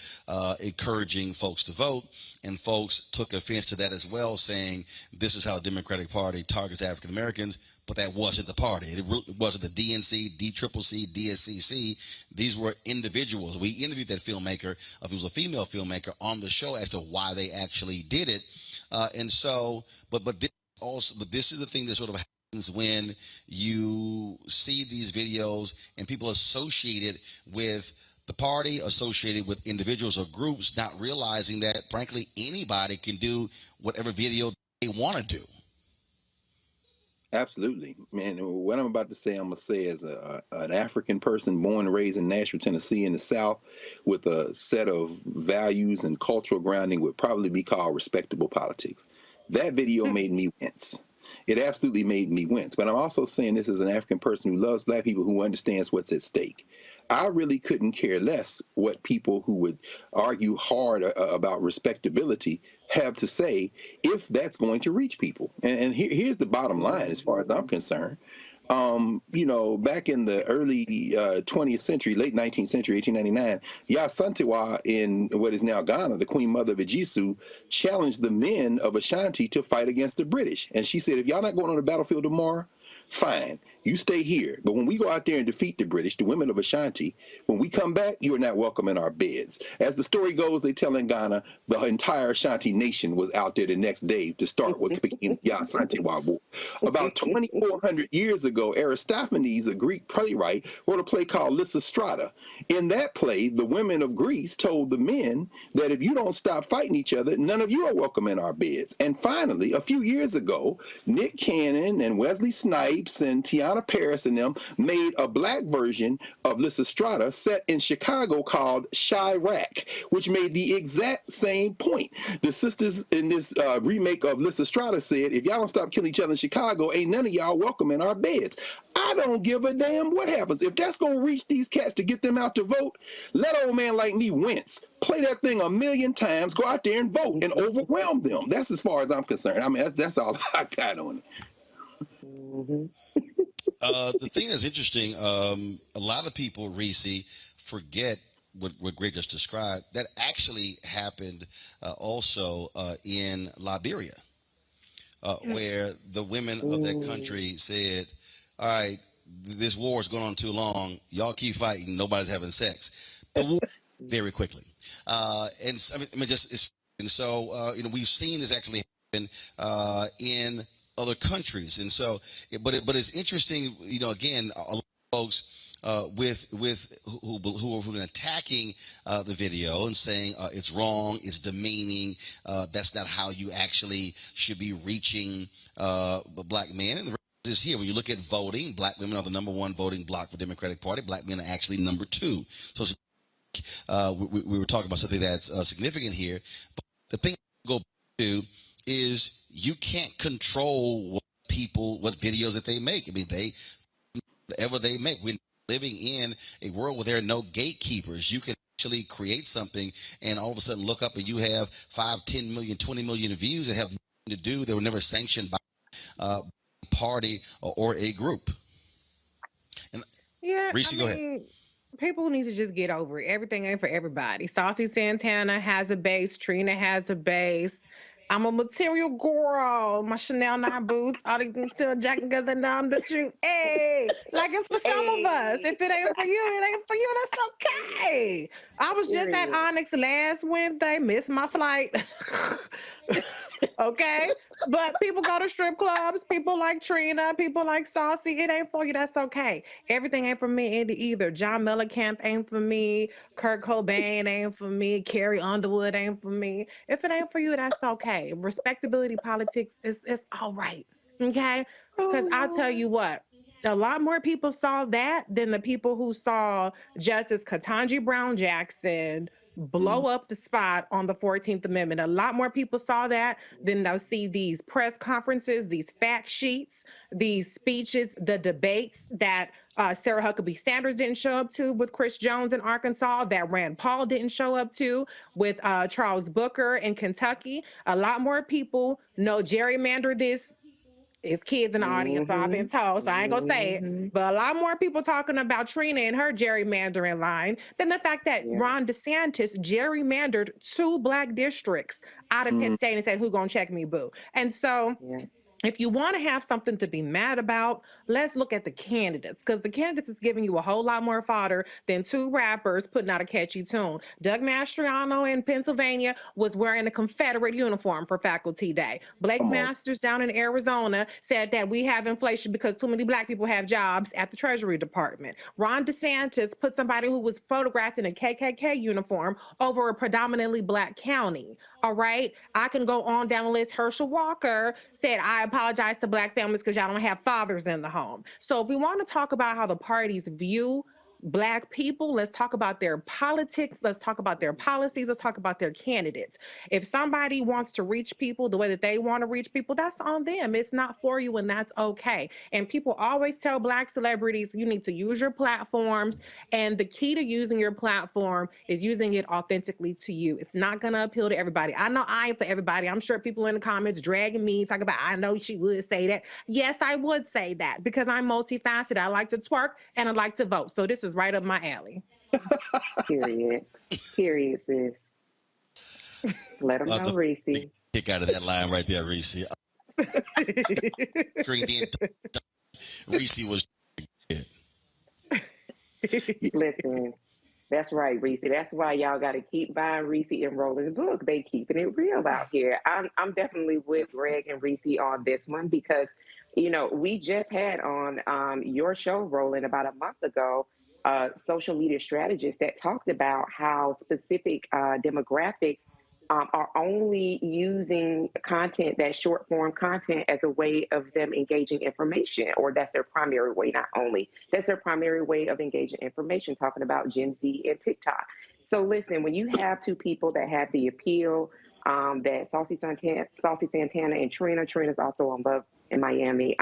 encouraging folks to vote. And folks took offense to that as well, saying this is how the Democratic Party targets African Americans. But that wasn't the party. It wasn't the DNC, DCCC, DSCC. These were individuals. We interviewed that filmmaker, if it was a female filmmaker, on the show as to why they actually did it. And so, but this is the thing that sort of happens when you see these videos and people associated with the party, associated with individuals or groups, not realizing that, frankly, anybody can do whatever video they want to do. Absolutely, man. What I'm about to say, I'm gonna say as an African person born and raised in Nashville, Tennessee, in the South, with a set of values and cultural grounding, would probably be called respectable politics. That video made me wince. It absolutely made me wince. But I'm also saying this as an African person who loves black people, who understands what's at stake. I really couldn't care less what people who would argue hard about respectability have to say if that's going to reach people. And here's the bottom line as far as I'm concerned. You know, back in the early 20th century, late 19th century, 1899, Yasantewa in what is now Ghana, the Queen Mother of Ejisu, challenged the men of Ashanti to fight against the British. And she said, if y'all not going on the battlefield tomorrow, fine, you stay here. But when we go out there and defeat the British, the women of Ashanti, when we come back, you are not welcome in our beds. As the story goes, they tell in Ghana, the entire Ashanti nation was out there the next day to start what became the Yasantewa War. About 2,400 years ago, Aristophanes, a Greek playwright, wrote a play called Lysistrata. In that play, the women of Greece told the men that if you don't stop fighting each other, none of you are welcome in our beds. And finally, a few years ago, Nick Cannon and Wesley Snipes Apes and Tiana Paris and them made a black version of Lysistrata set in Chicago called Chirac, which made the exact same point. The sisters in this remake of Lysistrata said, if y'all don't stop killing each other in Chicago, ain't none of y'all welcome in our beds. I don't give a damn what happens. If that's going to reach these cats to get them out to vote, let old man like me wince. Play that thing 1,000,000 times, go out there and vote and overwhelm them. That's as far as I'm concerned. I mean, that's all I got on it. The thing that's interesting, a lot of people, Reese, forget what Greg just described. That actually happened also in Liberia, where the women of that country said, all right, this war is going on too long. Y'all keep fighting. Nobody's having sex. The war very quickly. And so, we've seen this actually happen in other countries. And so, but it's interesting, again, a lot of folks who have been attacking the video and saying it's wrong, it's demeaning, that's not how you actually should be reaching black men. And the is here. When you look at voting, black women are the #1 voting bloc for Democratic Party. Black men are actually #2. So we were talking about something that's significant here. But the thing to go back to is you can't control what videos that they make. I mean, whatever they make. We're living in a world where there are no gatekeepers. You can actually create something and all of a sudden look up and you have 5, 10 million, 20 million views that have nothing to do. They were never sanctioned by party or a group. And yeah, Reese, go ahead. People need to just get over it. Everything ain't for everybody. Saucy Santana has a base. Trina has a base. I'm a material girl. My Chanel 9 boots. All these things still jacking because they know I'm the truth. Hey, like it's for some of us. If it ain't for you, it ain't for you. That's okay. I was just at Onyx last Wednesday. Missed my flight. Okay, but people go to strip clubs. People like Trina. People like Saucy. It ain't for you. That's okay. Everything ain't for me either. John Mellencamp ain't for me. Kurt Cobain ain't for me. Carrie Underwood ain't for me. If it ain't for you, that's okay. Respectability politics is all right. Okay, because I'll tell you what. A lot more people saw that than the people who saw Justice Ketanji Brown Jackson blow up the spot on the 14th Amendment. A lot more people saw that than they'll see these press conferences, these fact sheets, these speeches, the debates that Sarah Huckabee Sanders didn't show up to with Chris Jones in Arkansas, that Rand Paul didn't show up to with Charles Booker in Kentucky. A lot more people know gerrymander this. It's kids in the audience, so I've been told, so I ain't gonna say it. But a lot more people talking about Trina and her gerrymandering line than the fact that Ron DeSantis gerrymandered 2 black districts out of his state and said, who gonna check me, boo? And so if you want to have something to be mad about, let's look at the candidates, because the candidates is giving you a whole lot more fodder than 2 rappers putting out a catchy tune. Doug Mastriano in Pennsylvania was wearing a Confederate uniform for Faculty Day. Blake Masters down in Arizona said that we have inflation because too many black people have jobs at the Treasury Department. Ron DeSantis put somebody who was photographed in a KKK uniform over a predominantly black county. All right, I can go on down the list. Herschel Walker said, I apologize to black families because y'all don't have fathers in the home. So if we want to talk about how the parties view black people, let's talk about their politics, let's talk about their policies, let's talk about their candidates. If somebody wants to reach people the way that they want to reach people, that's on them. It's not for you, and that's okay. And people always tell black celebrities, you need to use your platforms, and the key to using your platform is using it authentically to you. It's not going to appeal to everybody. I know I ain't for everybody. I'm sure people in the comments dragging me, talking about, I know she would say that. Yes, I would say that because I'm multifaceted. I like to twerk and I like to vote. So this is right up my alley. Period, sis. Let them know, Reese. Kick out of that line right there, Reese. Reese was. Listen, that's right, Reese. That's why y'all got to keep buying Reese and Roland's book. They keeping it real out here. I'm definitely with Greg and Reese on this one because, we just had on your show, Roland, about a month ago, social media strategist that talked about how specific demographics are only using content, that short form content, as a way of them engaging information, or that's their primary way, not only, that's their primary way of engaging information, talking about Gen Z and TikTok. So listen, when you have two people that have the appeal, that Saucy Santana and Trina's also on Love in Miami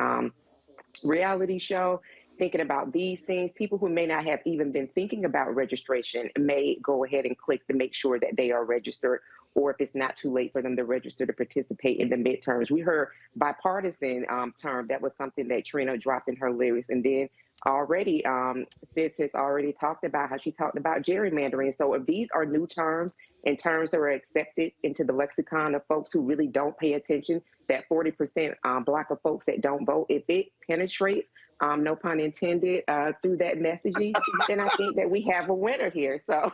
reality show, thinking about these things, people who may not have even been thinking about registration may go ahead and click to make sure that they are registered, or if it's not too late for them to register to participate in the midterms. We heard bipartisan term. That was something that Trina dropped in her lyrics. And then already, Sis has already talked about how she talked about gerrymandering. So if these are new terms and terms that are accepted into the lexicon of folks who really don't pay attention, that 40% Black of folks that don't vote, if it penetrates, no pun intended, through that messaging, then I think that we have a winner here. So.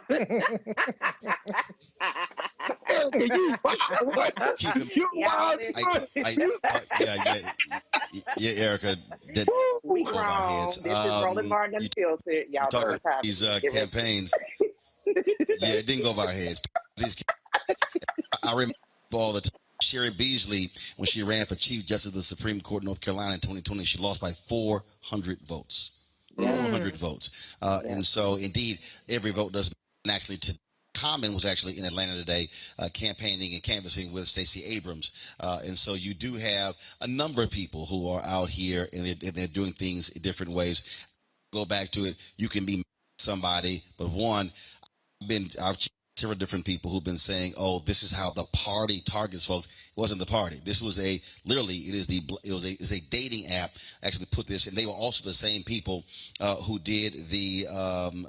Yeah, Erica. We wrong. This is Roland Martin Unfiltered. Y'all talking about these campaigns. Yeah, it didn't go over our heads. I remember all the time. Sherry Beasley, when she ran for Chief Justice of the Supreme Court of North Carolina in 2020, she lost by 400 votes. 400 votes. And so, indeed, every vote does matter. Actually, Common was actually in Atlanta today campaigning and canvassing with Stacey Abrams. And so you do have a number of people who are out here and they're doing things in different ways. Go back to it. You can be somebody, but one, I've several different people who've been saying, "Oh, this is how the party targets folks." It wasn't the party. This was it's a dating app. Actually, put this, and they were also the same people who did the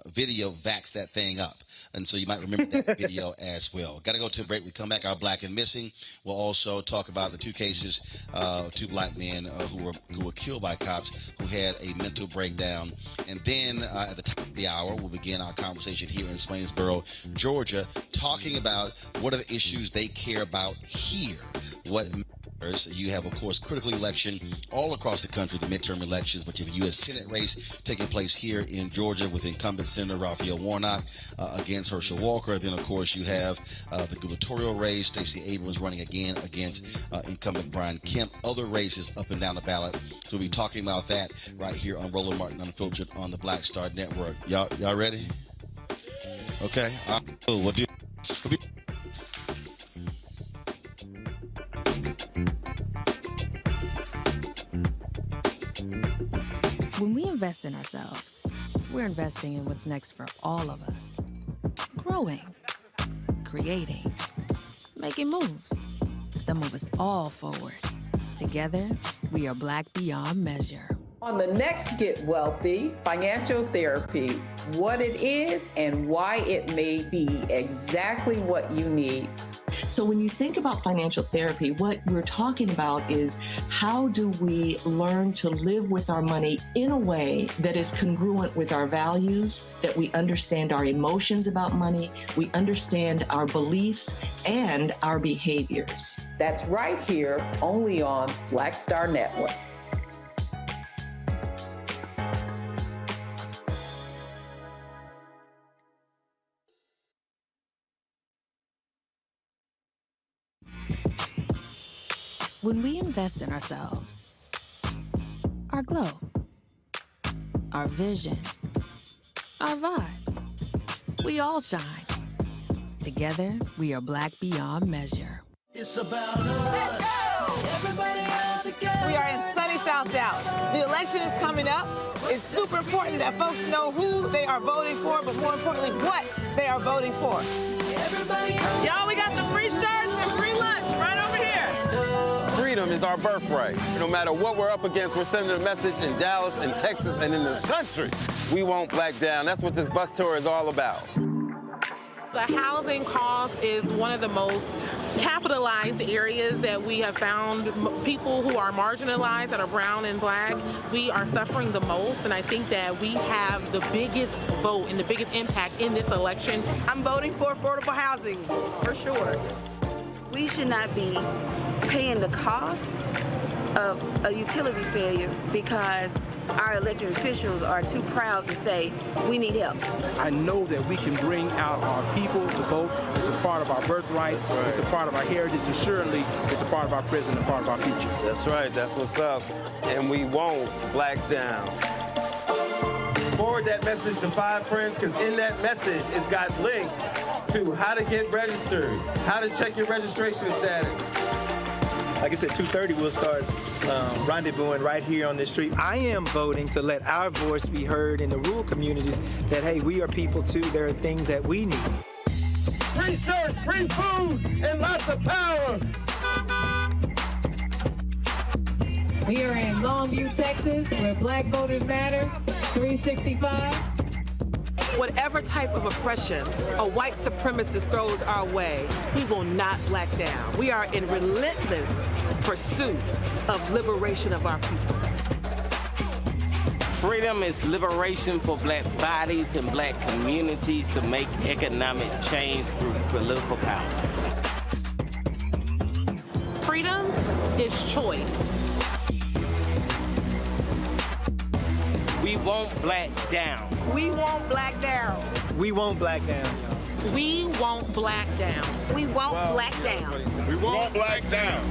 video "Vax That Thing Up," and so you might remember that video as well. Got to go to a break. We come back. Our Black and Missing. We'll also talk about the two cases, two Black men who were killed by cops who had a mental breakdown, and then at the top of the hour, we'll begin our conversation here in Swainsboro, Georgia, talking about what are the issues they care about here, what matters. You have, of course, critical election all across the country, the midterm elections, but you have a U.S. Senate race taking place here in Georgia with incumbent Senator Raphael Warnock against Herschel Walker. Then, of course, you have the gubernatorial race, Stacey Abrams running again against incumbent Brian Kemp, other races up and down the ballot. So we'll be talking about that right here on Roland Martin Unfiltered on the Black Star Network. Y'all ready? Okay. Cool. We'll do. When we invest in ourselves, we're investing in what's next for all of us. Growing, creating, making moves that move us all forward. Together, we are Black beyond measure. On the next Get Wealthy, financial therapy, what it is and why it may be exactly what you need. So when you think about financial therapy, what we're talking about is how do we learn to live with our money in a way that is congruent with our values, that we understand our emotions about money, we understand our beliefs and our behaviors. That's right here, only on Black Star Network. When we invest in ourselves, our glow, our vision, our vibe, we all shine. Together, we are Black beyond measure. It's about us. Everybody out together. We are in sunny South Dallas. The election is coming up. It's super important that folks know who they are voting for, but more importantly, what they are voting for. Y'all, we got the free shirts and free lunch right over here. Freedom is our birthright. No matter what we're up against, we're sending a message in Dallas and Texas and in the country. We won't back down. That's what this bus tour is all about. The housing cost is one of the most capitalized areas that we have found. People who are marginalized, that are brown and Black, we are suffering the most, and I think that we have the biggest vote and the biggest impact in this election. I'm voting for affordable housing, for sure. We should not be paying the cost of a utility failure because our elected officials are too proud to say we need help. I know that we can bring out our people to vote. It's a part of our birthright. Right. It's a part of our heritage. And surely it's a part of our present and part of our future. That's right. That's what's up. And we won't black down. Forward that message to 5 friends, because in that message, it's got links to how to get registered, how to check your registration status. Like I said, 2:30 we'll start rendezvousing right here on this street. I am voting to let our voice be heard in the rural communities that, hey, we are people too. There are things that we need. Free shirts, free food, and lots of power. We are in Longview, Texas, where Black Voters Matter, 365. Whatever type of oppression a white supremacist throws our way, we will not black down. We are in relentless pursuit of liberation of our people. Freedom is liberation for black bodies and black communities to make economic change through political power. Freedom is choice. We won't black down. We won't black down. We won't black down, y'all. We won't black down. We won't black down. We won't black down.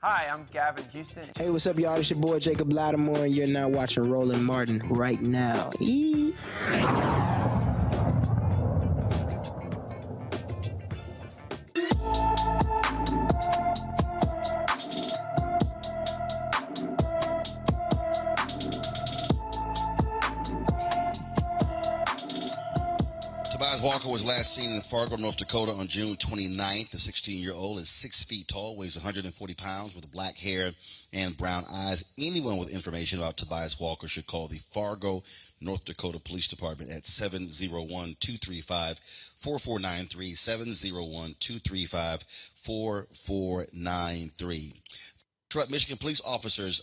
Hi, I'm Gavin Houston. Hey, what's up, y'all? It's your boy Jacob Lattimore, and you're now watching Roland Martin right now. Walker was last seen in Fargo, North Dakota on June 29th. The 16-year-old is 6 feet tall, weighs 140 pounds, with black hair and brown eyes. Anyone with information about Tobias Walker should call the Fargo, North Dakota Police Department at 701-235-4493, 701-235-4493. Michigan police officers,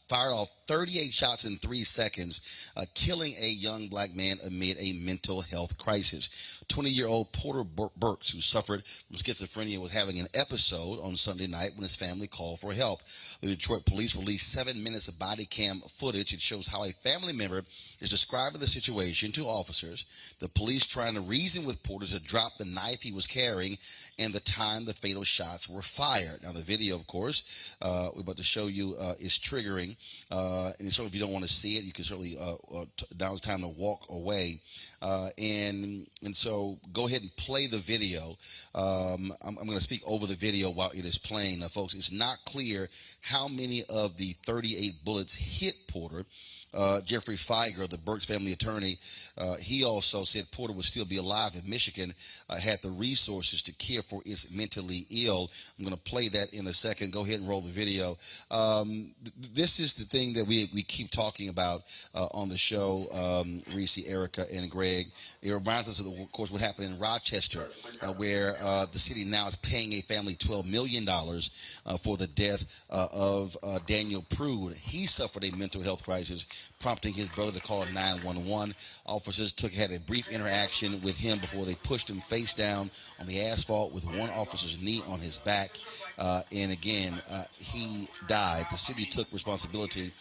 fired off 38 shots in 3 seconds, killing a young black man amid a mental health crisis. 20-year-old Porter Burks, who suffered from schizophrenia, was having an episode on Sunday night when his family called for help. The Detroit police released 7 minutes of body cam footage. It shows how a family member is describing the situation to officers. The police trying to reason with Porter to drop the knife he was carrying and the time the fatal shots were fired. Now, the video, of course, we're about to show you is triggering. And so if you don't want to see it, you can certainly, now it's time to walk away. And so go ahead and play the video. I'm going to speak over the video while it is playing. Now, folks, it's not clear how many of the 38 bullets hit Porter. Jeffrey Feiger, the Burks family attorney, he also said Porter would still be alive if Michigan had the resources to care for its mentally ill. I'm going to play that in a second. Go ahead and roll the video. This is the thing that we keep talking about on the show, Reese, Erica, and Greg. It reminds us of course, what happened in Rochester, where the city now is paying a family $12 million for the death of Daniel Prude. He suffered a mental health crisis, prompting his brother to call 911. Officers had a brief interaction with him before they pushed him face down on the asphalt with one officer's knee on his back. And again, he died. The city took responsibility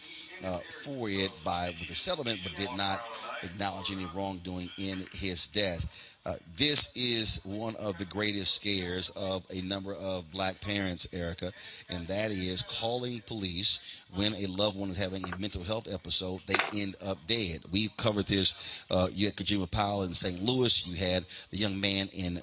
for it with the settlement, but did not acknowledge any wrongdoing in his death. This is one of the greatest scares of a number of black parents, Erica, and that is calling police when a loved one is having a mental health episode. They end up dead. We've covered this. You had Kajima Powell in St. Louis. You had the young man in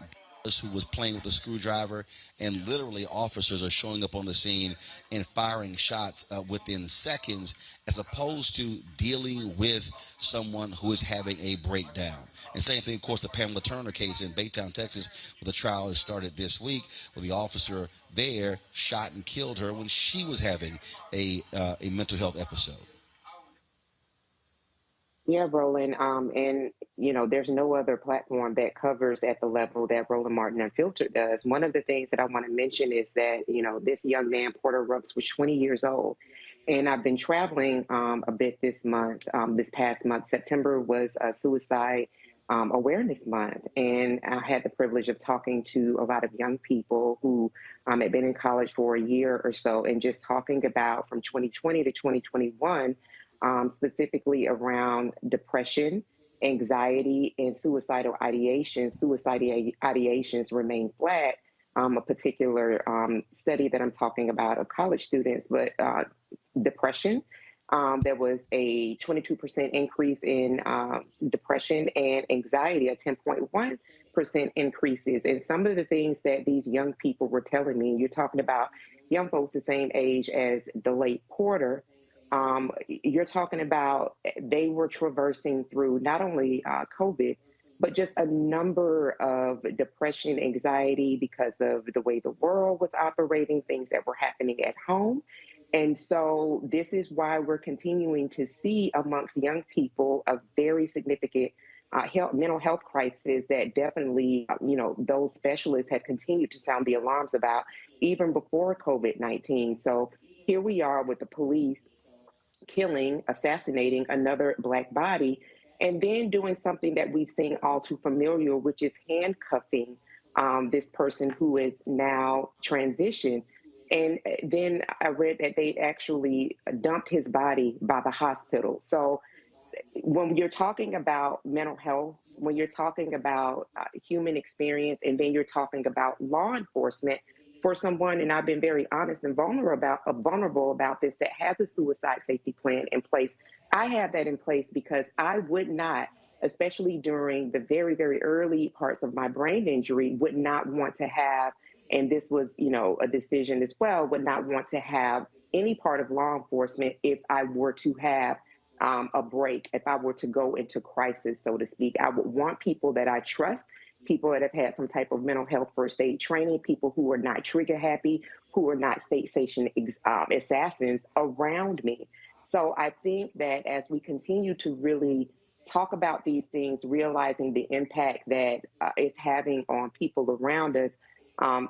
who was playing with a screwdriver, and literally officers are showing up on the scene and firing shots within seconds, as opposed to dealing with someone who is having a breakdown. And same thing, of course, the Pamela Turner case in Baytown, Texas, where the trial has started this week, where the officer there shot and killed her when she was having a mental health episode. Yeah, Roland, and there's no other platform that covers at the level that Roland Martin Unfiltered does. One of the things that I want to mention is that, this young man, Porter Burks, was 20 years old. And I've been traveling a bit this past month. September was Suicide Awareness Month. And I had the privilege of talking to a lot of young people who had been in college for a year or so, and just talking about from 2020 to 2021, specifically around depression, anxiety, and suicidal ideations. Suicidal ideations remain flat. A particular study that I'm talking about of college students, but depression. There was a 22% increase in depression, and anxiety, a 10.1% increases. And some of the things that these young people were telling me, you're talking about young folks the same age as the late Porter, you're talking about they were traversing through not only COVID, but just a number of depression, anxiety because of the way the world was operating, things that were happening at home. And so this is why we're continuing to see amongst young people a very significant mental health crisis that definitely, those specialists have continued to sound the alarms about even before COVID-19. So here we are with the police killing, assassinating another Black body, and then doing something that we've seen all too familiar, which is handcuffing this person who is now transitioned. And then I read that they actually dumped his body by the hospital. So when you're talking about mental health, when you're talking about human experience, and then you're talking about law enforcement, for someone, and I've been very honest and vulnerable about this, that has a suicide safety plan in place. I have that in place because I would not, especially during the very, very early parts of my brain injury, would not want to have, and this was, a decision as well, would not want to have any part of law enforcement if I were to have a break, if I were to go into crisis, so to speak. I would want people that I trust, people that have had some type of mental health first aid training, people who are not trigger happy, who are not state station assassins around me. So I think that as we continue to really talk about these things, realizing the impact that it's having on people around us,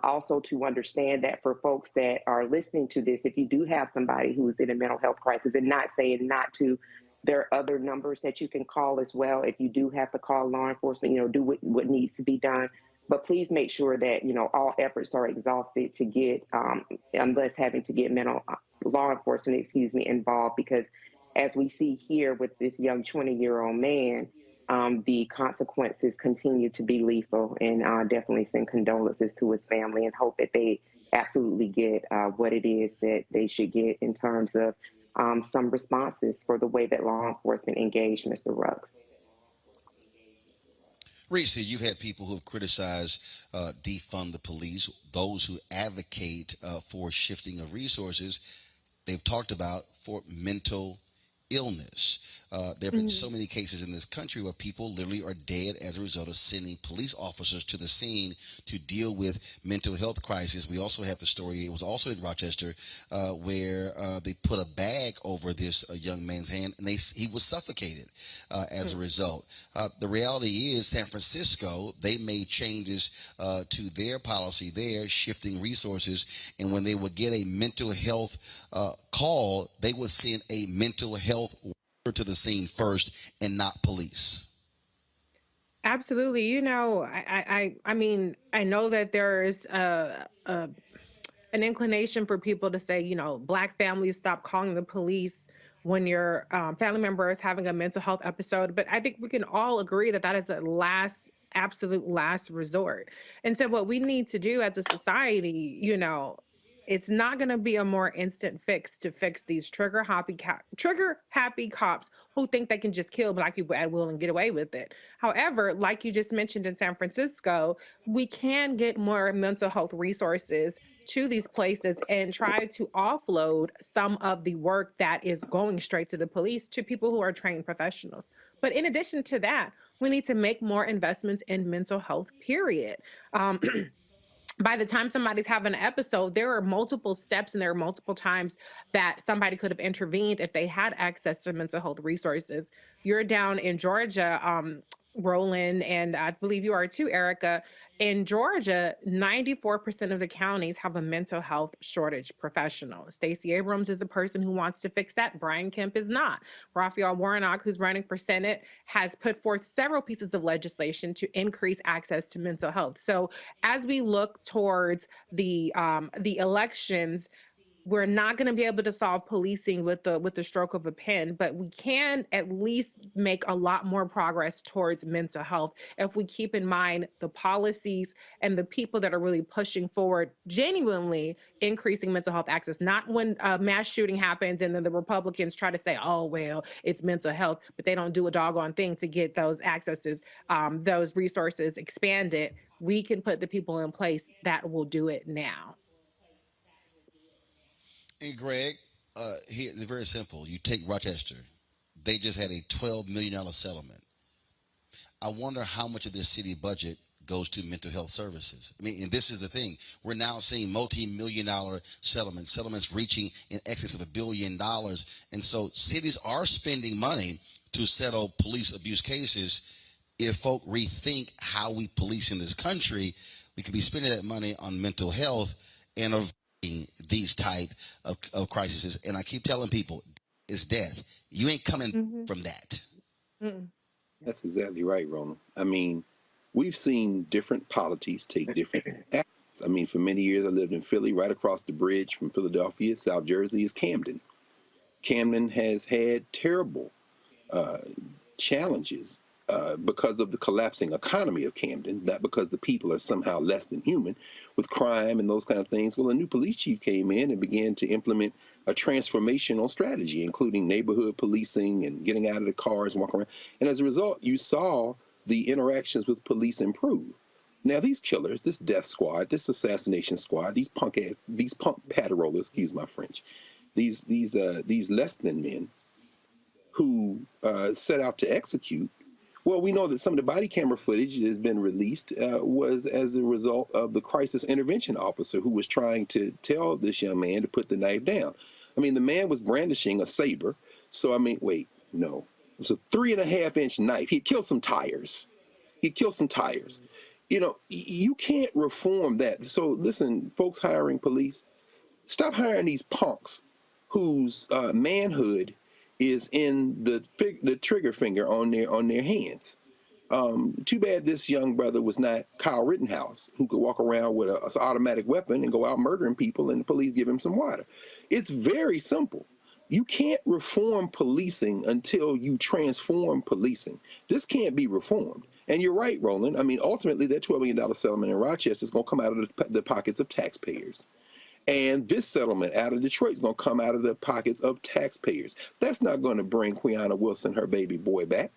also to understand that for folks that are listening to this, if you do have somebody who's in a mental health crisis, and not saying not to, there are other numbers that you can call as well. If you do have to call law enforcement, do what needs to be done. But please make sure that, all efforts are exhausted to get, unless having to get law enforcement, involved. Because as we see here with this young 20-year-old man, the consequences continue to be lethal, and definitely send condolences to his family and hope that they absolutely get what it is that they should get in terms of some responses for the way that law enforcement engaged Mr. Ruggs. Reese, you've had people who have criticized defund the police, those who advocate for shifting of resources. They've talked about for mental illness. There have been so many cases in this country where people literally are dead as a result of sending police officers to the scene to deal with mental health crisis. We also have the story, it was also in Rochester, where they put a bag over this young man's hand, and he was suffocated as a result. The reality is San Francisco, they made changes to their policy there, shifting resources, and when they would get a mental health call, they would send a mental health worker to the scene first and not police. Absolutely. I mean, I know that there's an inclination for people to say, Black families, stop calling the police when your family member is having a mental health episode. But I think we can all agree that that is the absolute last resort. And so what we need to do as a society, it's not going to be a more instant fix to fix these trigger happy cops who think they can just kill Black people at will and get away with it. However, like you just mentioned in San Francisco, we can get more mental health resources to these places and try to offload some of the work that is going straight to the police to people who are trained professionals. But in addition to that, we need to make more investments in mental health, period. By the time somebody's having an episode, there are multiple steps and there are multiple times that somebody could have intervened if they had access to mental health resources. You're down in Georgia, Roland, and I believe you are too, Erica. In Georgia, 94% of the counties have a mental health shortage professional. Stacey Abrams is a person who wants to fix that. Brian Kemp is not. Raphael Warnock, who's running for Senate, has put forth several pieces of legislation to increase access to mental health. So as we look towards the elections, we're not going to be able to solve policing with the stroke of a pen, but we can at least make a lot more progress towards mental health if we keep in mind the policies and the people that are really pushing forward, genuinely increasing mental health access. Not when a mass shooting happens and then the Republicans try to say, oh, well, it's mental health, but they don't do a doggone thing to get those accesses, those resources expanded. We can put the people in place that will do it now. And Greg, here it's very simple. You take Rochester; they just had a $12 million settlement. I wonder how much of their city budget goes to mental health services. I mean, and this is the thing: we're now seeing multi-million-dollar settlements reaching in excess of $1 billion, and so cities are spending money to settle police abuse cases. If folk rethink how we police in this country, we could be spending that money on mental health and these type of crises. And I keep telling people, it's death. You ain't coming from that. That's exactly right, Roland. I mean, we've seen different polities take different actions. I mean, for many years I lived in Philly. Right across the bridge from Philadelphia, South Jersey, is Camden. Camden has had terrible challenges because of the collapsing economy of Camden, not because the people are somehow less than human, with crime and those kind of things. Well, a new police chief came in and began to implement a transformational strategy, including neighborhood policing and getting out of the cars and walking around. And as a result, you saw the interactions with police improve. Now, these killers, this death squad, this assassination squad, these punk paterolers, excuse my French, these less than men who set out to execute. Well, we know that some of the body camera footage that has been released was as a result of the crisis intervention officer who was trying to tell this young man to put the knife down. I mean, the man was brandishing a saber. So, I mean, wait, no. It was a 3.5-inch knife. He'd killed some tires. You know, you can't reform that. So, listen, folks hiring police, stop hiring these punks whose manhood is in the trigger finger on their hands. Too bad this young brother was not Kyle Rittenhouse, who could walk around with an automatic weapon and go out murdering people and the police give him some water. It's very simple. You can't reform policing until you transform policing. This can't be reformed. And you're right, Roland. I mean, ultimately, that $12 million settlement in Rochester is going to come out of the pockets of taxpayers. And this settlement out of Detroit is going to come out of the pockets of taxpayers. That's not going to bring Quiana Wilson, her baby boy, back.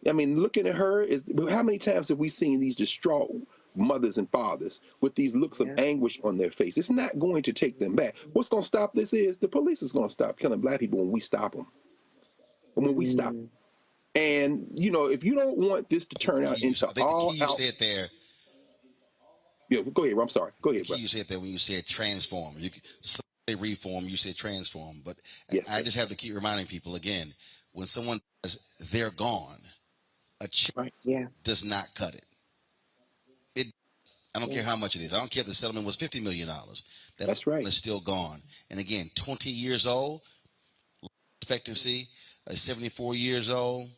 I mean, looking at her, how many times have we seen these distraught mothers and fathers with these looks of anguish on their face? It's not going to take them back. What's going to stop this is the police is going to stop killing black people when we stop them. When we stop them. And, you know, if you don't want this to turn out into all you said there. Yeah, go ahead. I'm sorry. Go ahead, bro. You said that when you said transform. You say reform, you said transform. But yes, I just have to keep reminding people again, when someone says they're gone, a check does not cut it. I don't care how much it is. I don't care if the settlement was $50 million. That's right. It's still gone. And again, 20 years old, expectancy, 74 years old.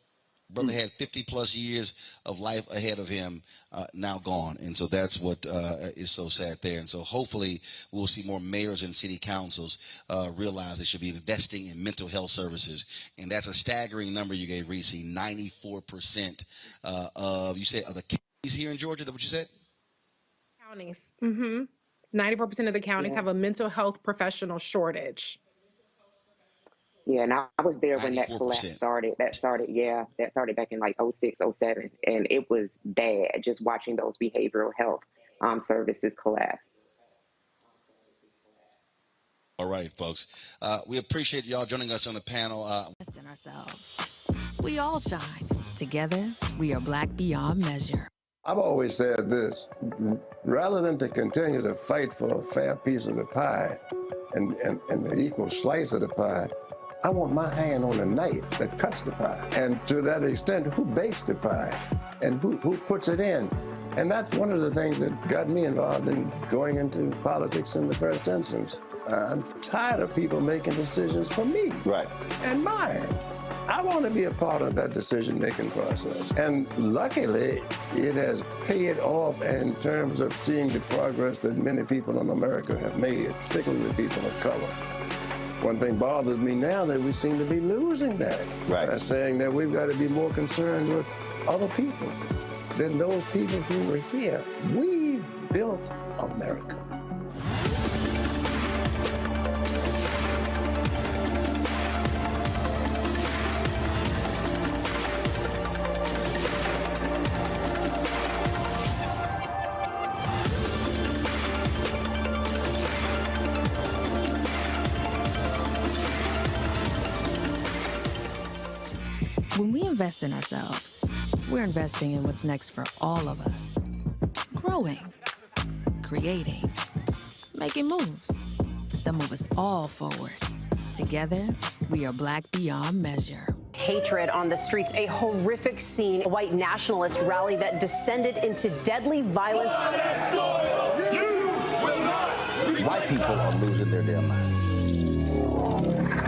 Brother had 50 plus years of life ahead of him, now gone. And so that's what is so sad there. And so hopefully we'll see more mayors and city councils realize they should be investing in mental health services. And that's a staggering number you gave, Reese. 94% of the counties here in Georgia. Is that what you said? Counties. 94% of the counties have a mental health professional shortage. Yeah, and I was there when that collapse started. That started back in like 06, 07. And it was bad just watching those behavioral health services collapse. All right, folks. We appreciate y'all joining us on the panel. In ourselves. We all shine. Together, we are Black beyond measure. I've always said this, rather than to continue to fight for a fair piece of the pie and the equal slice of the pie, I want my hand on the knife that cuts the pie. And to that extent, who bakes the pie and who puts it in? And that's one of the things that got me involved in going into politics in the first instance. I'm tired of people making decisions for me. Right. And mine. I want to be a part of that decision-making process. And luckily, it has paid off in terms of seeing the progress that many people in America have made, particularly people of color. One thing bothers me now that we seem to be losing that. Right. Saying that we've got to be more concerned with other people than those people who were here. We built America. When we invest in ourselves, we're investing in what's next for all of us. Growing, creating, making moves that move us all forward. Together, we are Black beyond measure. Hatred on the streets, a horrific scene, a white nationalist rally that descended into deadly violence. White people are losing their damn minds.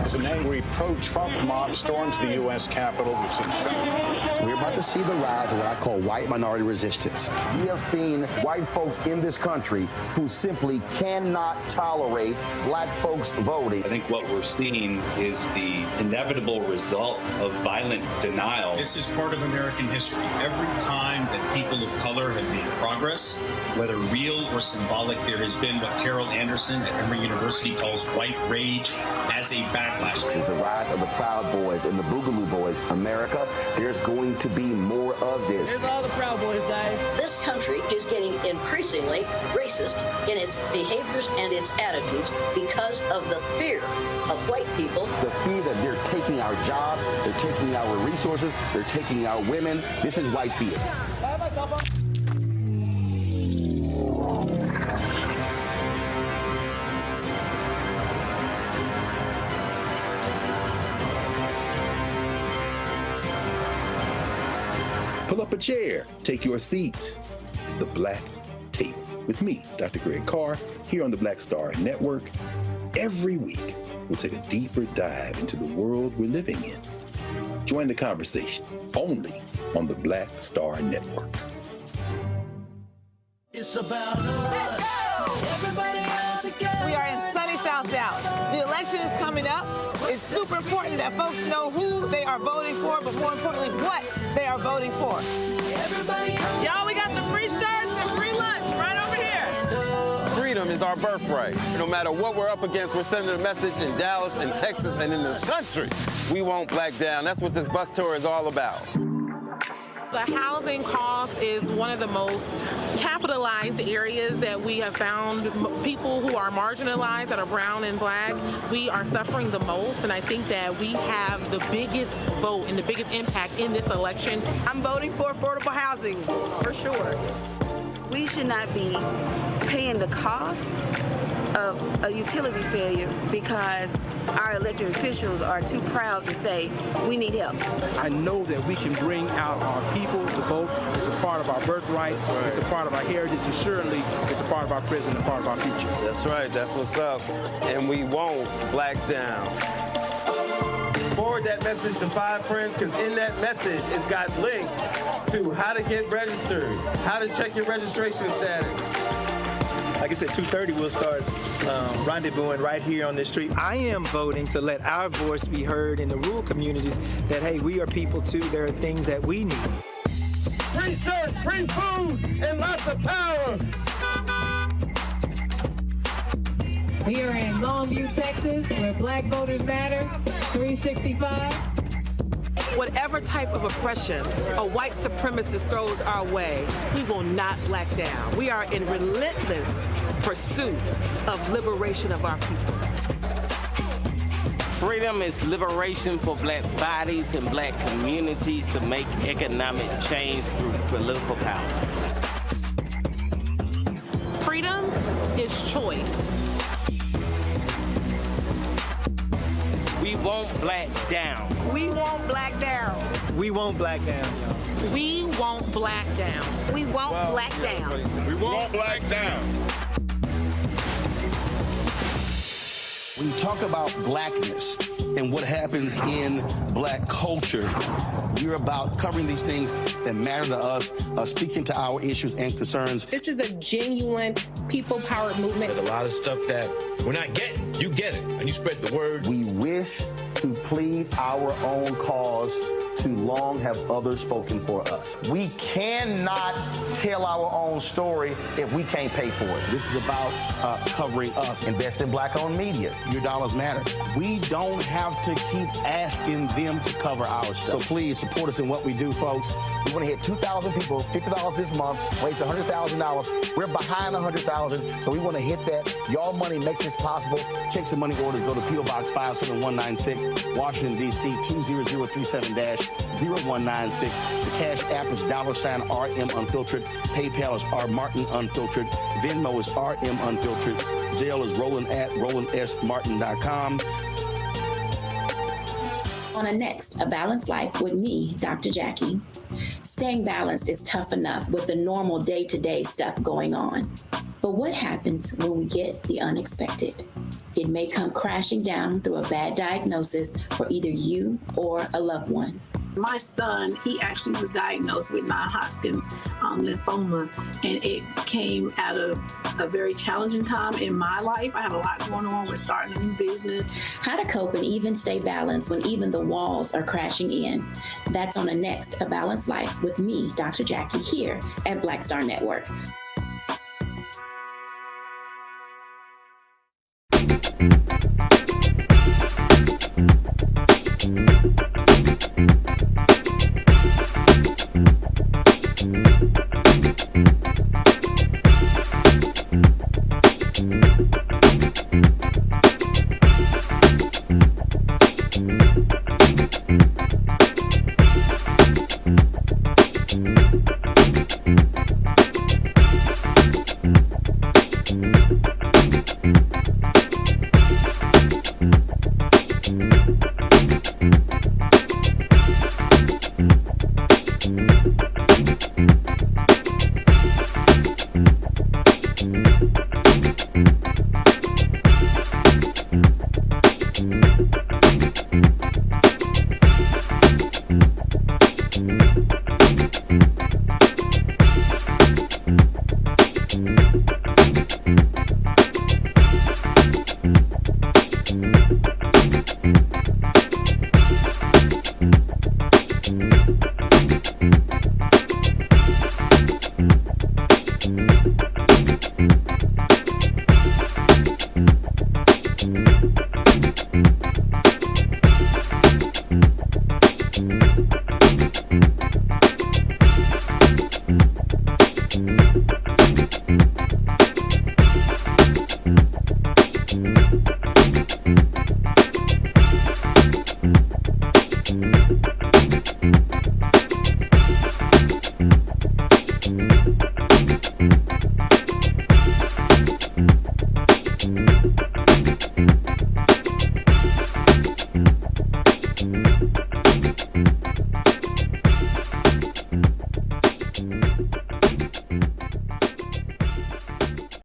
As an angry pro-Trump mob storms the U.S. Capitol, we've seen shooting. We're about to see the rise of what I call white minority resistance. We have seen white folks in this country who simply cannot tolerate black folks voting. I think what we're seeing is the inevitable result of violent denial. This is part of American history. Every time that people of color have made progress, whether real or symbolic, there has been what Carol Anderson at Emory University calls white rage as a backlash. This is the rise of the Proud Boys and the Boogaloo Boys. America, there's going to be more of this. Here's all the Proud Boys, guys. This country is getting increasingly racist in its behaviors and its attitudes because of the fear of white people. The fear that they're taking our jobs, they're taking our resources, they're taking our women. This is white fear. Pull up a chair, take your seat at the Black Table with me, Dr. Greg Carr, here on the Black Star Network. Every week, we'll take a deeper dive into the world we're living in. Join the conversation only on the Black Star Network. It's about us. Everybody all together. We are in sunny South Dallas. The election is coming up. It's super important that folks know who they are voting for, but more importantly, what they are voting for. Y'all, we got the free shirts and free lunch right over here. Freedom is our birthright. No matter what we're up against, we're sending a message in Dallas and Texas and in this country. We won't black down. That's what this bus tour is all about. The housing cost is one of the most capitalized areas that we have found. People who are marginalized, that are brown and black, we are suffering the most, and I think that we have the biggest vote and the biggest impact in this election. I'm voting for affordable housing, for sure. We should not be paying the cost of a utility failure because our elected officials are too proud to say we need help. I know that we can bring out our people to vote. It's a part of our birthright. Right. It's a part of our heritage, and surely it's a part of our present and part of our future. That's right. That's what's up. And we won't black down. Forward that message to 5 friends, because in that message, it's got links to how to get registered, how to check your registration status. Like I said, 2:30 we'll start rendezvousing right here on this street. I am voting to let our voice be heard in the rural communities that, hey, we are people too. There are things that we need. Free shirts, free food, and lots of power. We are in Longview, Texas, where Black Voters Matter, 365. Whatever type of oppression a white supremacist throws our way, we will not black down. We are in relentless pursuit of liberation of our people. Freedom is liberation for black bodies and black communities to make economic change through political power. Freedom is choice. We want black down. We want black down. We won't black down, y'all. We won't black down. We won't black down. We won't black down. When you talk about blackness and what happens in black culture, we're about covering these things that matter to us, speaking to our issues and concerns. This is a genuine people-powered movement. There's a lot of stuff that we're not getting. You get it, and you spread the word. We wish to plead our own cause. Too long have others spoken for us. We cannot tell our own story if we can't pay for it. This is about covering us. Invest in black-owned media. Your dollars matter. We don't have to keep asking them to cover our stuff. So please support us in what we do, folks. We want to hit 2,000 people, $50 this month, raise $100,000. We're behind 100,000, so we want to hit that. Y'all money makes this possible. Checks and money orders go to P.O. Box 57196, Washington, D.C. 20037-0196. The Cash App is $RM Unfiltered. PayPal is R Martin Unfiltered. Venmo is RM Unfiltered. Zelle is Roland at RolandSMartin.com. On a next, A Balanced Life with me, Dr. Jackie. Staying balanced is tough enough with the normal day-to-day stuff going on. But what happens when we get the unexpected? It may come crashing down through a bad diagnosis for either you or a loved one. My son, he actually was diagnosed with non-Hodgkin's lymphoma, and it came at a very challenging time in my life. I had a lot going on with starting a new business. How to cope and even stay balanced when even the walls are crashing in. That's on the next A Balanced Life with me, Dr. Jackie, here at Black Star Network.